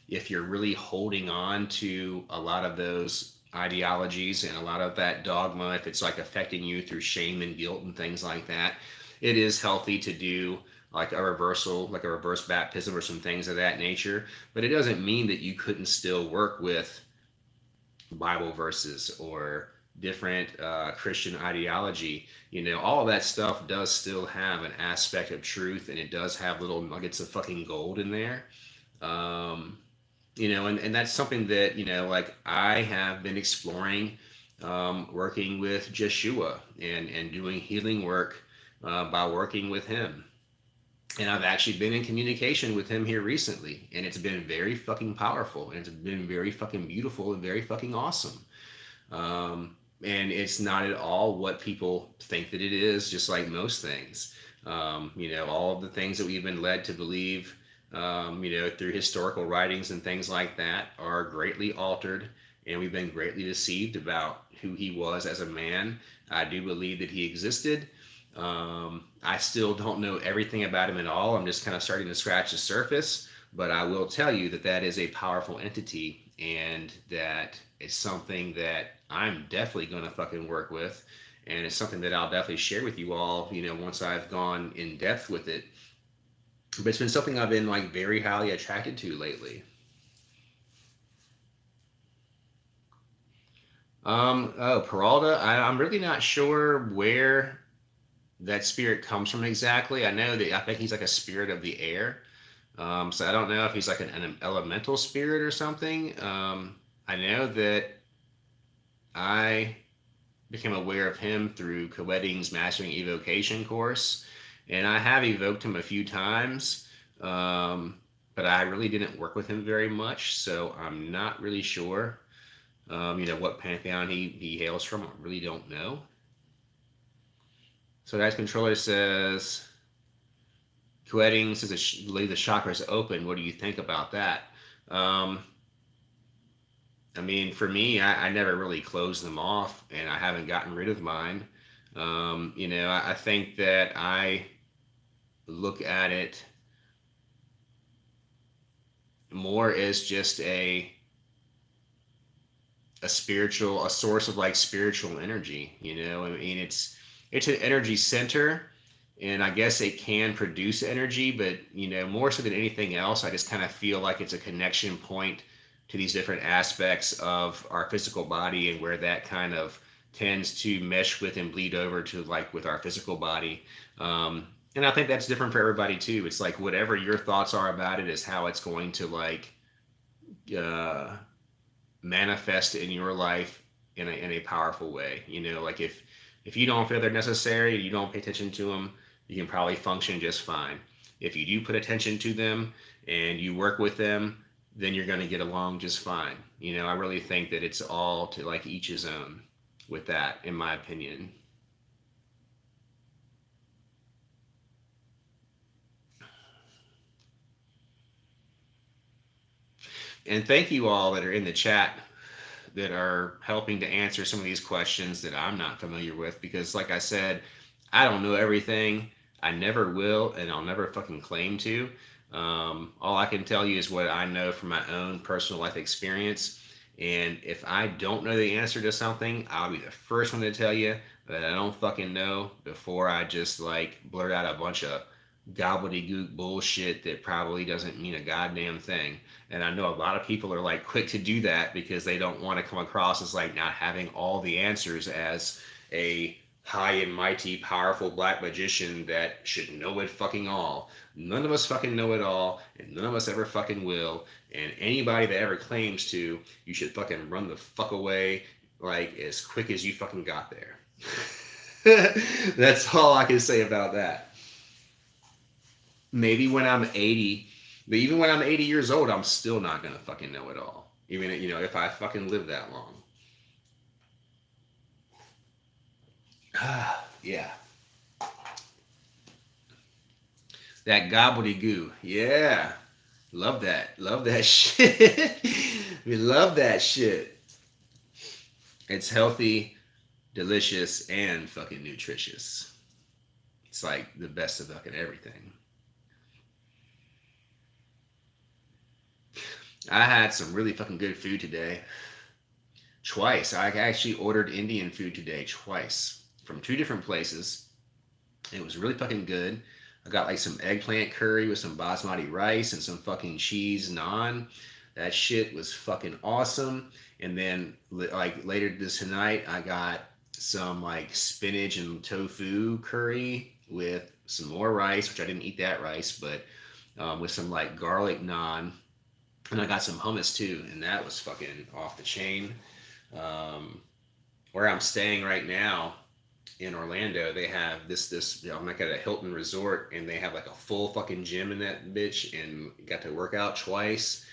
Speaker 1: if you're really holding on to a lot of those ideologies and a lot of that dogma. If it's like affecting you through shame and guilt and things like that, it is healthy to do like a reversal, like a reverse baptism or some things of that nature. But it doesn't mean that you couldn't still work with Bible verses or different Christian ideology. All of that stuff does still have an aspect of truth, and it does have little nuggets of fucking gold in there. Um, and that's something that, like I have been exploring, working with Jeshua and doing healing work by working with him. And I've actually been in communication with him here recently, and it's been very fucking powerful, and it's been very fucking beautiful and very fucking awesome. And it's not at all what people think that it is, just like most things. All of the things that we've been led to believe, through historical writings and things like that, are greatly altered, and we've been greatly deceived about who he was as a man. I do believe that he existed. I still don't know everything about him at all. I'm just kind of starting to scratch the surface, but I will tell you that that is a powerful entity, and that it's something that I'm definitely going to fucking work with. And it's something that I'll definitely share with you all, once I've gone in depth with it. But it's been something I've been like very highly attracted to lately. Peralta, I'm really not sure where that spirit comes from exactly. I think he's like a spirit of the air. So I don't know if he's like an elemental spirit or something. I know that I became aware of him through Coedding's Mastering Evocation course, and I have evoked him a few times, but I really didn't work with him very much, so I'm not really sure, what pantheon he hails from. I really don't know. So Dice Controller says, Coedding says leave the chakras open. What do you think about that? I mean, for me, I never really closed them off, and I haven't gotten rid of mine. I think that I look at it more as just a source of like spiritual energy. I mean, it's an energy center, and I guess it can produce energy, but more so than anything else, I just kind of feel like it's a connection point to these different aspects of our physical body, and where that kind of tends to mesh with and bleed over to like with our physical body. And I think that's different for everybody too. It's like whatever your thoughts are about it is how it's going to like uh, manifest in your life in a powerful way. Like if you don't feel they're necessary, you don't pay attention to them, you can probably function just fine. If you do put attention to them and you work with them, then you're going to get along just fine. I really think that it's all to like each his own with that, in my opinion. And thank you all that are in the chat that are helping to answer some of these questions that I'm not familiar with, because like I said, I don't know everything. I never will, and I'll never fucking claim to. All I can tell you is what I know from my own personal life experience. And if I don't know the answer to something, I'll be the first one to tell you that I don't fucking know before I just like blurt out a bunch of gobbledygook bullshit that probably doesn't mean a goddamn thing. And I know a lot of people are like quick to do that because they don't want to come across as like not having all the answers, as a high and mighty, powerful black magician that should know it fucking all. None of us fucking know it all, and none of us ever fucking will. And anybody that ever claims to, you should fucking run the fuck away like as quick as you fucking got there. That's all I can say about that. Maybe when I'm 80, but even when I'm 80 years old, I'm still not gonna fucking know it all. Even if I fucking live that long. Yeah, that gobbledygoo. Yeah, love that. Love that shit. We love that shit. It's healthy, delicious, and fucking nutritious. It's like the best of fucking everything. I had some really fucking good food today. Twice. I actually ordered Indian food today twice from two different places. It was really fucking good. I got like some eggplant curry with some basmati rice and some fucking cheese naan. That shit was fucking awesome. And then like later this tonight, I got some like spinach and tofu curry with some more rice, which I didn't eat that rice, but with some like garlic naan. And I got some hummus too, and that was fucking off the chain. Um, where I'm staying right now in Orlando, they have I'm like at a Hilton resort, and they have like a full fucking gym in that bitch, and got to work out twice.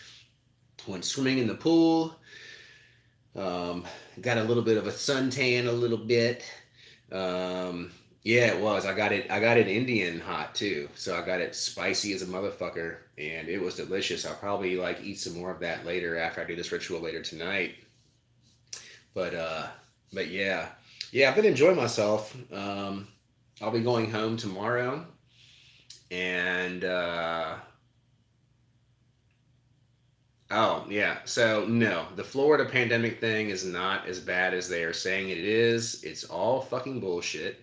Speaker 1: Went swimming in the pool. Got a little bit of a suntan, a little bit. Yeah, it was. I got it Indian hot too, so I got it spicy as a motherfucker, and it was delicious. I'll probably like eat some more of that later after I do this ritual later tonight. But yeah, yeah, I've been enjoying myself. I'll be going home tomorrow, and oh yeah, so no, the Florida pandemic thing is not as bad as they are saying it is. It's all fucking bullshit,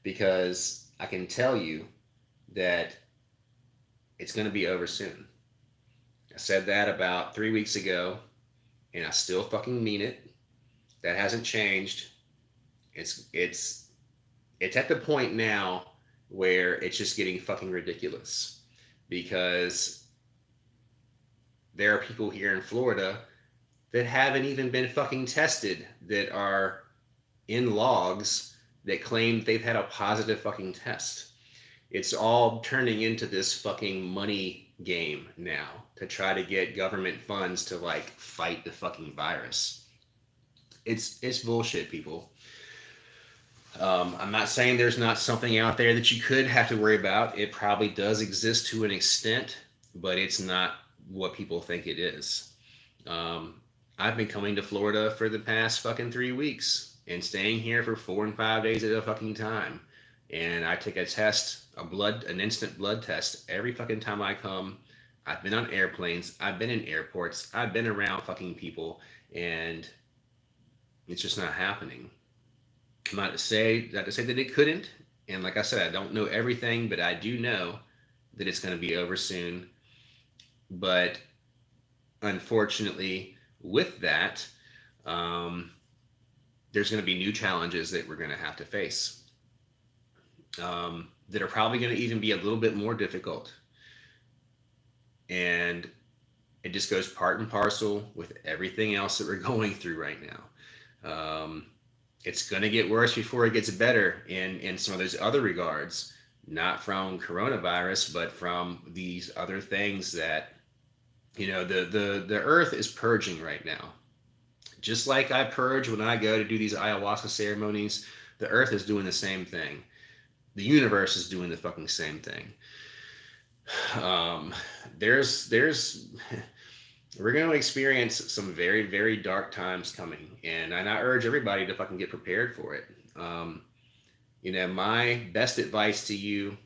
Speaker 1: because I can tell you that it's going to be over soon. I said that about 3 weeks ago, and I still fucking mean it. That hasn't changed. It's it's it's at the point now where it's just getting fucking ridiculous, because there are people here in Florida that haven't even been fucking tested, that are in logs that claim they've had a positive fucking test. It's all turning into this fucking money game now to try to get government funds to like fight the fucking virus. It's bullshit, people. I'm not saying there's not something out there that you could have to worry about. It probably does exist to an extent, but it's not what people think it is. Um, I've been coming to Florida for the past fucking 3 weeks and staying here for 4 and 5 days at a fucking time. And I take a test, an instant blood test every fucking time I come. I've been on airplanes. I've been in airports. I've been around fucking people, and It's just not happening. Not to say that it couldn't. And like I said, I don't know everything, but I do know that it's going to be over soon. But unfortunately, with that, um, there's going to be new challenges that we're going to have to face, that are probably going to even be a little bit more difficult. And it just goes part and parcel with everything else that we're going through right now. It's going to get worse before it gets better in some of those other regards, not from coronavirus, but from these other things that, the earth is purging right now. Just like I purge when I go to do these ayahuasca ceremonies, the earth is doing the same thing. The universe is doing the fucking same thing. Um, there's we're going to experience some very, very dark times coming, and I urge everybody to fucking get prepared for it. Um, my best advice to you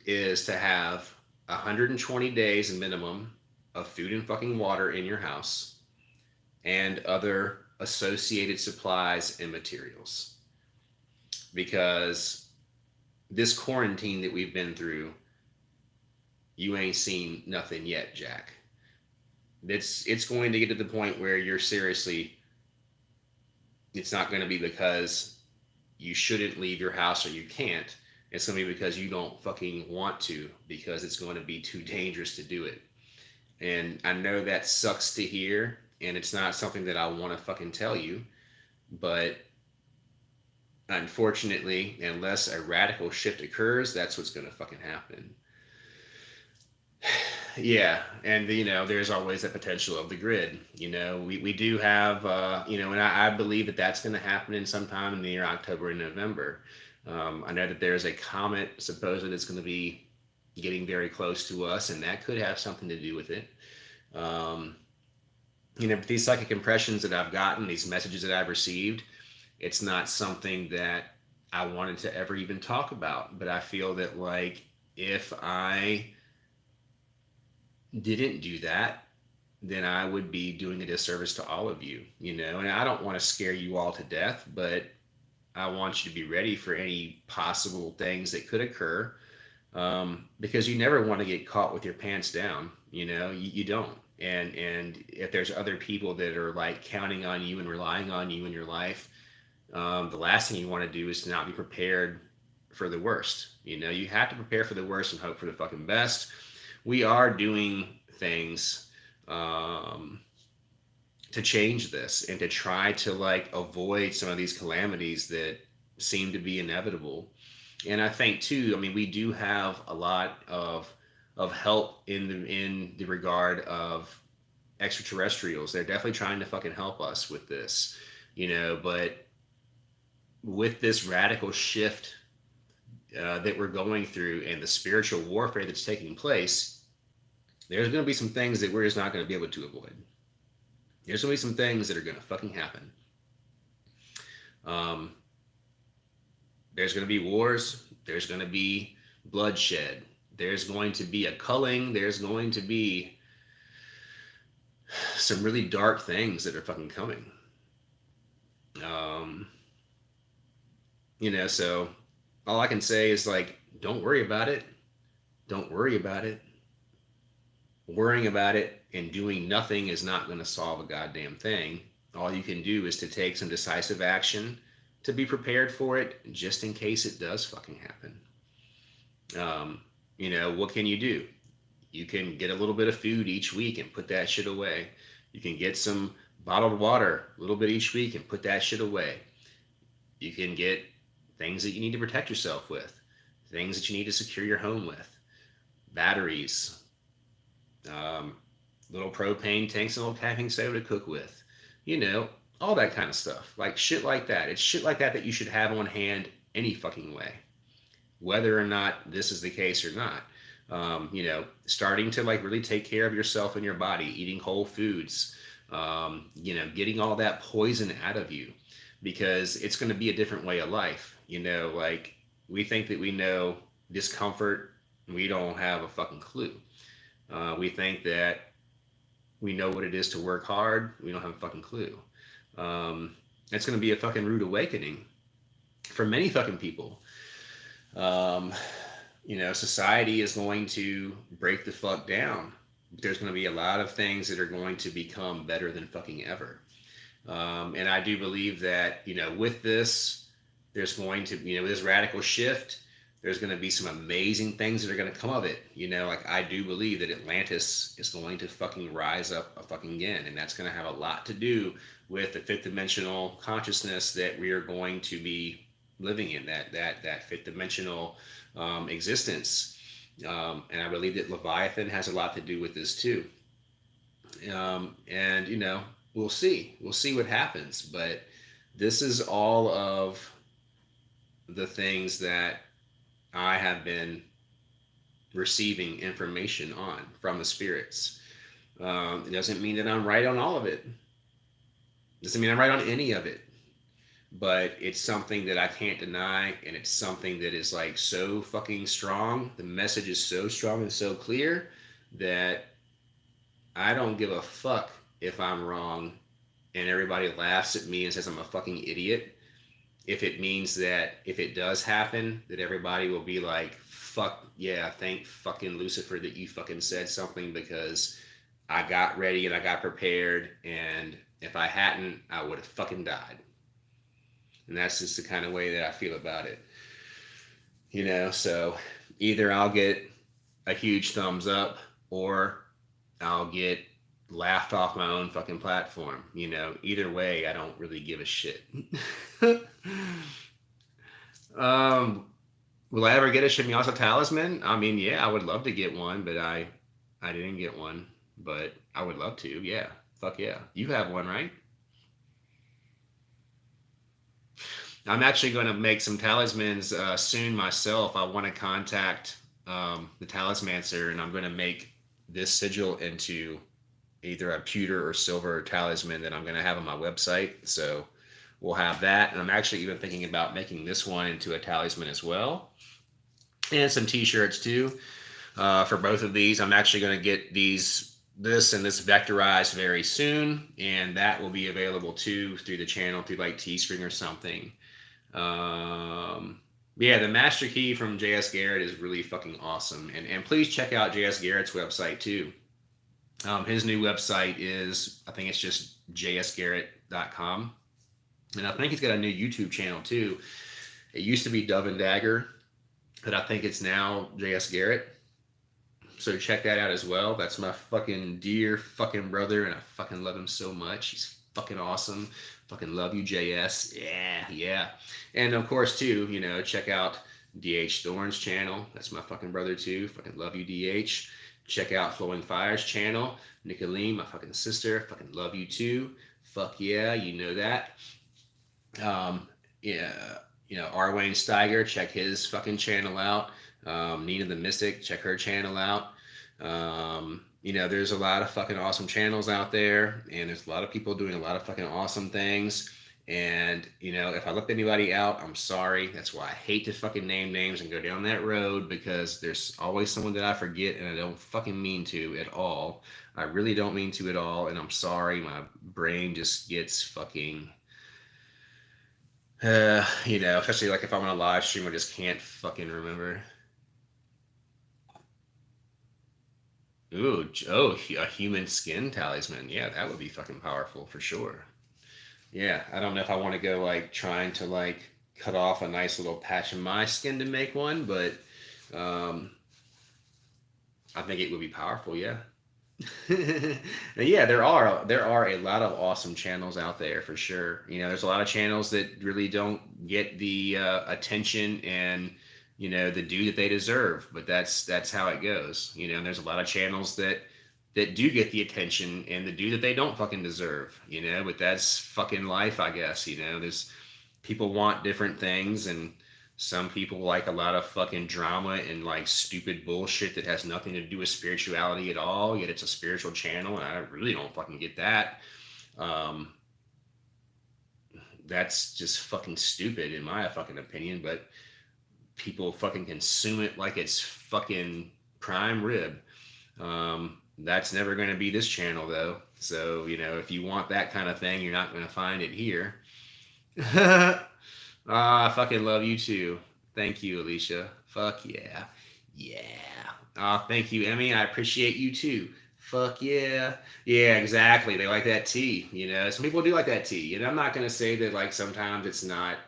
Speaker 1: is to have 120 days minimum of food and fucking water in your house and other associated supplies and materials. Because this quarantine that we've been through, you ain't seen nothing yet, Jack. It's going to get to the point where you're seriously, it's not going to be because you shouldn't leave your house or you can't. It's going to be because you don't fucking want to, because it's going to be too dangerous to do it. And I know that sucks to hear, and it's not something that I want to fucking tell you, but unfortunately, unless a radical shift occurs, that's what's going to fucking happen. Yeah, and there's always the potential of the grid. We do have, and I believe that that's going to happen in sometime in the year October and November. I know that there's a comet supposed that's going to be getting very close to us, and that could have something to do with it. Um, but these psychic impressions that I've gotten, these messages that I've received, it's not something that I wanted to ever even talk about. But I feel that, like, if I didn't do that, then I would be doing a disservice to all of you, and I don't want to scare you all to death, but I want you to be ready for any possible things that could occur, because you never want to get caught with your pants down. You don't. And if there's other people that are like counting on you and relying on you in your life, the last thing you want to do is to not be prepared for the worst. You have to prepare for the worst and hope for the fucking best. We are doing things, to change this and to try to like avoid some of these calamities that seem to be inevitable. And I think too, I mean, we do have a lot of help in the regard of extraterrestrials. They're definitely trying to fucking help us with this, but with this radical shift, that we're going through, and the spiritual warfare that's taking place, there's going to be some things that we're just not going to be able to avoid. There's going to be some things that are going to fucking happen. Um, there's going to be wars. There's going to be bloodshed. There's going to be a culling. There's going to be some really dark things that are fucking coming. So all I can say is, like, don't worry about it. Don't worry about it. Worrying about it and doing nothing is not going to solve a goddamn thing. All you can do is to take some decisive action to be prepared for it, just in case it does fucking happen. What can you do? You can get a little bit of food each week and put that shit away. You can get some bottled water a little bit each week and put that shit away. You can get things that you need to protect yourself with, things that you need to secure your home with, batteries, little propane tanks, and a little camping soda to cook with, all that kind of stuff. Like shit like that. It's shit like that that you should have on hand any fucking way, whether or not this is the case or not. Starting to like really take care of yourself and your body, eating whole foods, getting all that poison out of you, because it's going to be a different way of life. Like, we think that we know discomfort, we don't have a fucking clue. We think that we know what it is to work hard, we don't have a fucking clue. It's going to be a fucking rude awakening for many fucking people. Um, society is going to break the fuck down. There's going to be a lot of things that are going to become better than fucking ever. And I do believe that, with this, there's going to, this radical shift, there's going to be some amazing things that are going to come of it. Like I do believe that Atlantis is going to fucking rise up a fucking again. And that's going to have a lot to do with the fifth dimensional consciousness that we are going to be living in, that fifth dimensional existence. And I believe that Leviathan has a lot to do with this too. And we'll see what happens, but this is all of the things that I have been receiving information on from the spirits. It doesn't mean that I'm right on all of it. Doesn't mean I'm right on any of it, but it's something that I can't deny, and it's something that is like so fucking strong. The message is so strong and so clear that I don't give a fuck if I'm wrong and everybody laughs at me and says I'm a fucking idiot. If it means that if it does happen, that everybody will be like, fuck yeah, thank fucking Lucifer that you fucking said something, because I got ready and I got prepared, and if I hadn't, I would have fucking died. And that's just the kind of way that I feel about it. So either I'll get a huge thumbs up or I'll get laughed off my own fucking platform. Either way, I don't really give a shit. Will I ever get a Shimyasa talisman? I mean, yeah, I would love to get one, but I didn't get one, but I would love to. Yeah. Fuck yeah. You have one, right? I'm actually going to make some talismans soon myself. I want to contact the talismancer, and I'm going to make this sigil into either a pewter or silver talisman that I'm going to have on my website. So we'll have that. And I'm actually even thinking about making this one into a talisman as well. And some t-shirts too. For both of these, I'm actually going to get this and this vectorized very soon. And that will be available too through the channel, through like Teespring or something. Yeah, the Master Key from J.S. Garrett is really fucking awesome. And please check out J.S. Garrett's website too. His new website is, I think it's just jsgarrett.com. And I think he's got a new YouTube channel too. It used to be Dove and Dagger, but I think it's now J.S. Garrett. So check that out as well. That's my fucking dear fucking brother, and I fucking love him so much. He's fucking awesome. Fucking love you, JS. Yeah. And of course, too, check out DH Thorne's channel. That's my fucking brother too. Fucking love you, DH. Check out Flowing Fire's channel. Nicolene, my fucking sister. Fucking love you too. Fuck yeah, you know that. R. Wayne Steiger, check his fucking channel out. Nina the Mystic, check her channel out. There's a lot of fucking awesome channels out there, and there's a lot of people doing a lot of fucking awesome things. And, if I left anybody out, I'm sorry. That's why I hate to fucking name names and go down that road, because there's always someone that I forget, and I don't fucking mean to at all. I really don't mean to at all, and I'm sorry. My brain just gets fucking, especially like if I'm on a live stream, I just can't fucking remember. Ooh, a human skin talisman. Yeah, that would be fucking powerful for sure. Yeah, I don't know if I want to go like trying to like cut off a nice little patch of my skin to make one, but I think it would be powerful. Yeah. Yeah, there are a lot of awesome channels out there for sure. There's a lot of channels that really don't get the attention and the due that they deserve, but that's how it goes. And there's a lot of channels that do get the attention and the due that they don't fucking deserve. But that's fucking life, I guess. There's people want different things, and some people like a lot of fucking drama and like stupid bullshit that has nothing to do with spirituality at all, yet it's a spiritual channel, and I really don't fucking get that. That's just fucking stupid in my fucking opinion, but people fucking consume it like it's fucking prime rib. That's never going to be this channel though. So, if you want that kind of thing, you're not going to find it here. I fucking love you too. Thank you, Alicia. Fuck yeah. Yeah. Thank you, Emmy. I appreciate you too. Fuck yeah. Yeah, exactly. They like that tea. Some people do like that tea. And I'm not going to say that, like, sometimes it's not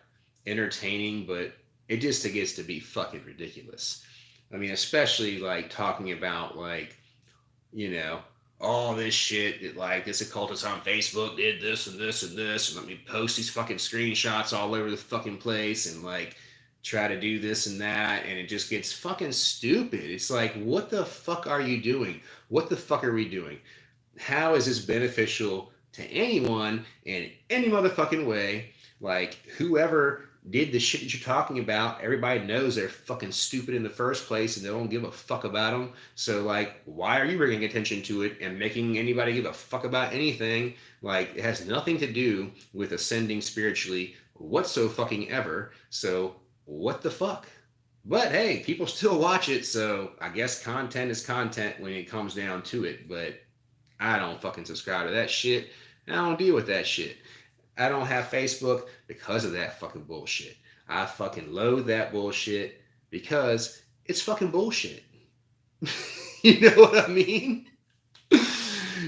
Speaker 1: entertaining, but it just gets to be fucking ridiculous. I mean, especially, like, talking about, like, you know, all this shit that, like, this occultist on Facebook did this and this and this, and let me post these fucking screenshots all over the fucking place and, like, try to do this and that, and it just gets fucking stupid. It's like, what the fuck are you doing? What the fuck are we doing? How is this beneficial to anyone in any motherfucking way? Like, whoever did the shit that you're talking about, everybody knows they're fucking stupid in the first place and they don't give a fuck about them. So, like, why are you bringing attention to it and making anybody give a fuck about anything? Like, it has nothing to do with ascending spiritually whatsoever fucking ever. So, what the fuck? But hey, people still watch it, so I guess content is content when it comes down to it. But I don't fucking subscribe to that shit. And I don't deal with that shit. I don't have Facebook because of that fucking bullshit. I fucking loathe that bullshit because it's fucking bullshit. You know what I mean?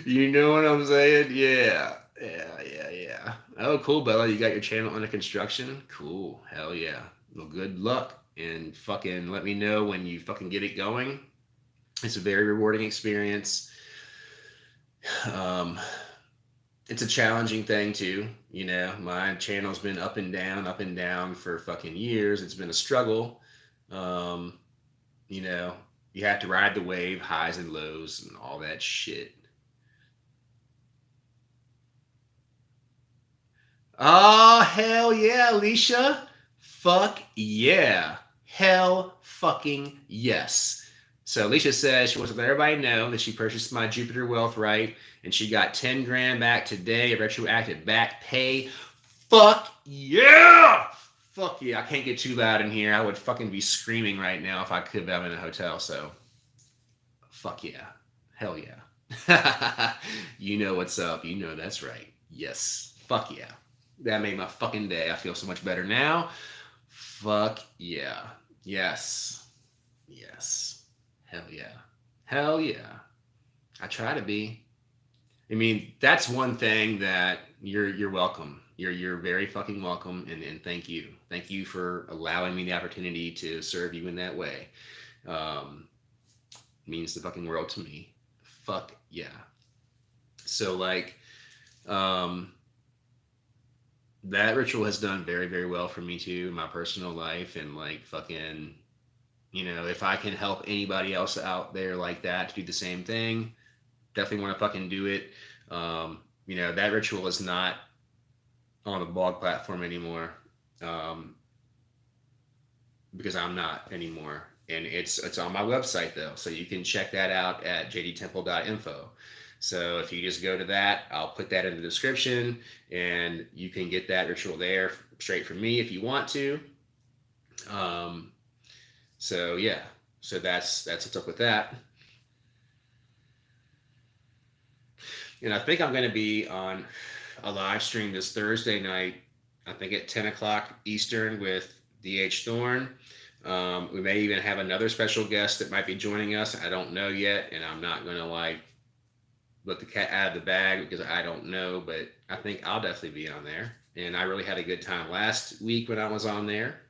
Speaker 1: You know what I'm saying? Yeah. Yeah. Oh, cool, Bella. You got your channel under construction? Cool. Hell yeah. Well, good luck. And fucking let me know when you fucking get it going. It's a very rewarding experience. It's a challenging thing too. My channel's been up and down for fucking years. It's been a struggle. Um, you know, you have to ride the wave, highs and lows, and all that shit. Oh, hell yeah, Alicia. Fuck yeah. Hell fucking yes. So Alicia says she wants to let everybody know that she purchased my Jupiter Wealth right, and she got 10 grand back today, retroactive back pay. Fuck yeah! Fuck yeah. I can't get too loud in here. I would fucking be screaming right now if I could, but I'm in a hotel, so fuck yeah. Hell yeah. You know what's up. You know that's right. Yes. Fuck yeah. That made my fucking day. I feel so much better now. Fuck yeah. Yes. Yes. Hell yeah. Hell yeah. I try to be. I mean, that's one thing that you're welcome. You're very fucking welcome, and thank you. Thank you for allowing me the opportunity to serve you in that way. Um, Means the fucking world to me. Fuck yeah. So, like, um, that ritual has done very, very well for me too in my personal life, and, like, fucking, if I can help anybody else out there like that to do the same thing, definitely want to fucking do it. That ritual is not on the blog platform anymore, um, because I'm not anymore. And it's on my website though, so you can check that out at Jdtemple.info. So if you just go to that, I'll put that in the description, and you can get that ritual there straight from me if you want to. Um, so yeah, so that's what's up with that. And I think I'm going to be on a live stream this Thursday night. I think at 10 o'clock Eastern with DH Thorn. We may even have another special guest that might be joining us. I don't know yet, and I'm not going to, like, let the cat out of the bag because I don't know, but I think I'll definitely be on there. And I really had a good time last week when I was on there.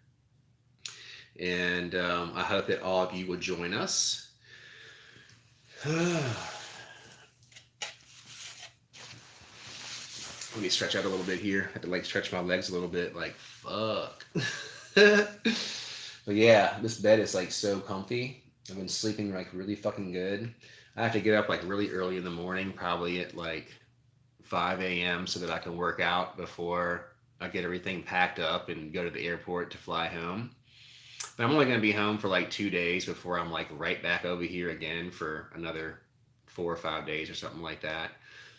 Speaker 1: And I hope that all of you will join us. Let me stretch out a little bit here. I have to, like, stretch my legs a little bit. Like, fuck. But yeah, this bed is, like, so comfy. I've been sleeping, like, really fucking good. I have to get up, like, really early in the morning, probably at, like, 5 a.m. so that I can work out before I get everything packed up and go to the airport to fly home. But I'm only going to be home for, like, 2 days before I'm, like, right back over here again for another 4 or 5 days or something like that.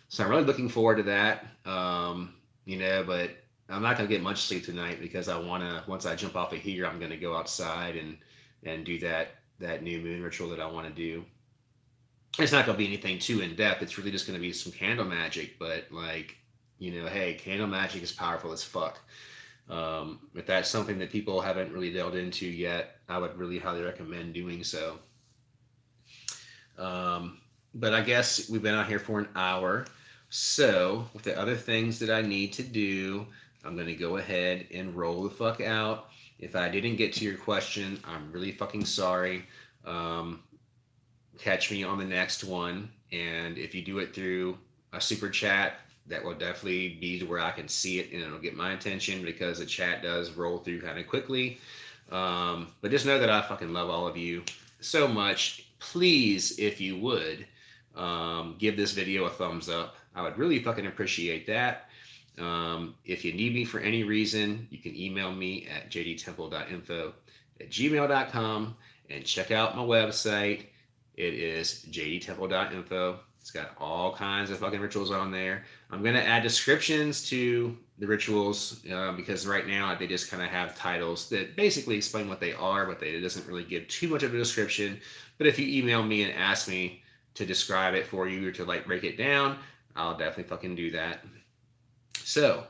Speaker 1: So I'm really looking forward to that. But I'm not going to get much sleep tonight because I want to, once I jump off of here, I'm going to go outside and do that new moon ritual that I want to do. It's not going to be anything too in depth. It's really just going to be some candle magic, but, like, hey, candle magic is powerful as fuck. If that's something that people haven't really delved into yet, I would really highly recommend doing so. Um, but I guess we've been out here for an hour. So, with the other things that I need to do, I'm going to go ahead and roll the fuck out. If I didn't get to your question, I'm really fucking sorry. Um, Catch me on the next one. And if you do it through a super chat, that will definitely be to where I can see it and it'll get my attention because the chat does roll through kind of quickly. But just know that I fucking love all of you so much. Please, if you would, give this video a thumbs up. I would really fucking appreciate that. If you need me for any reason, you can email me at jdtemple.info at gmail.com and check out my website. It is jdtemple.info. It's got all kinds of fucking rituals on there. I'm going to add descriptions to the rituals because right now they just kind of have titles that basically explain what they are, but it doesn't really give too much of a description. But if you email me and ask me to describe it for you or to like break it down, I'll definitely fucking do that. So,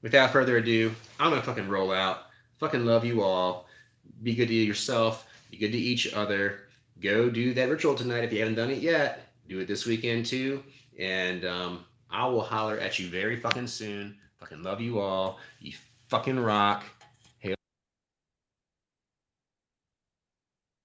Speaker 1: without further ado, I'm gonna fucking roll out. Fucking love you all. Be good to yourself. Be good to each other. Go do that ritual tonight if you haven't done it yet. Do it this weekend too. And I will holler at you very fucking soon. Fucking love you all. You fucking rock.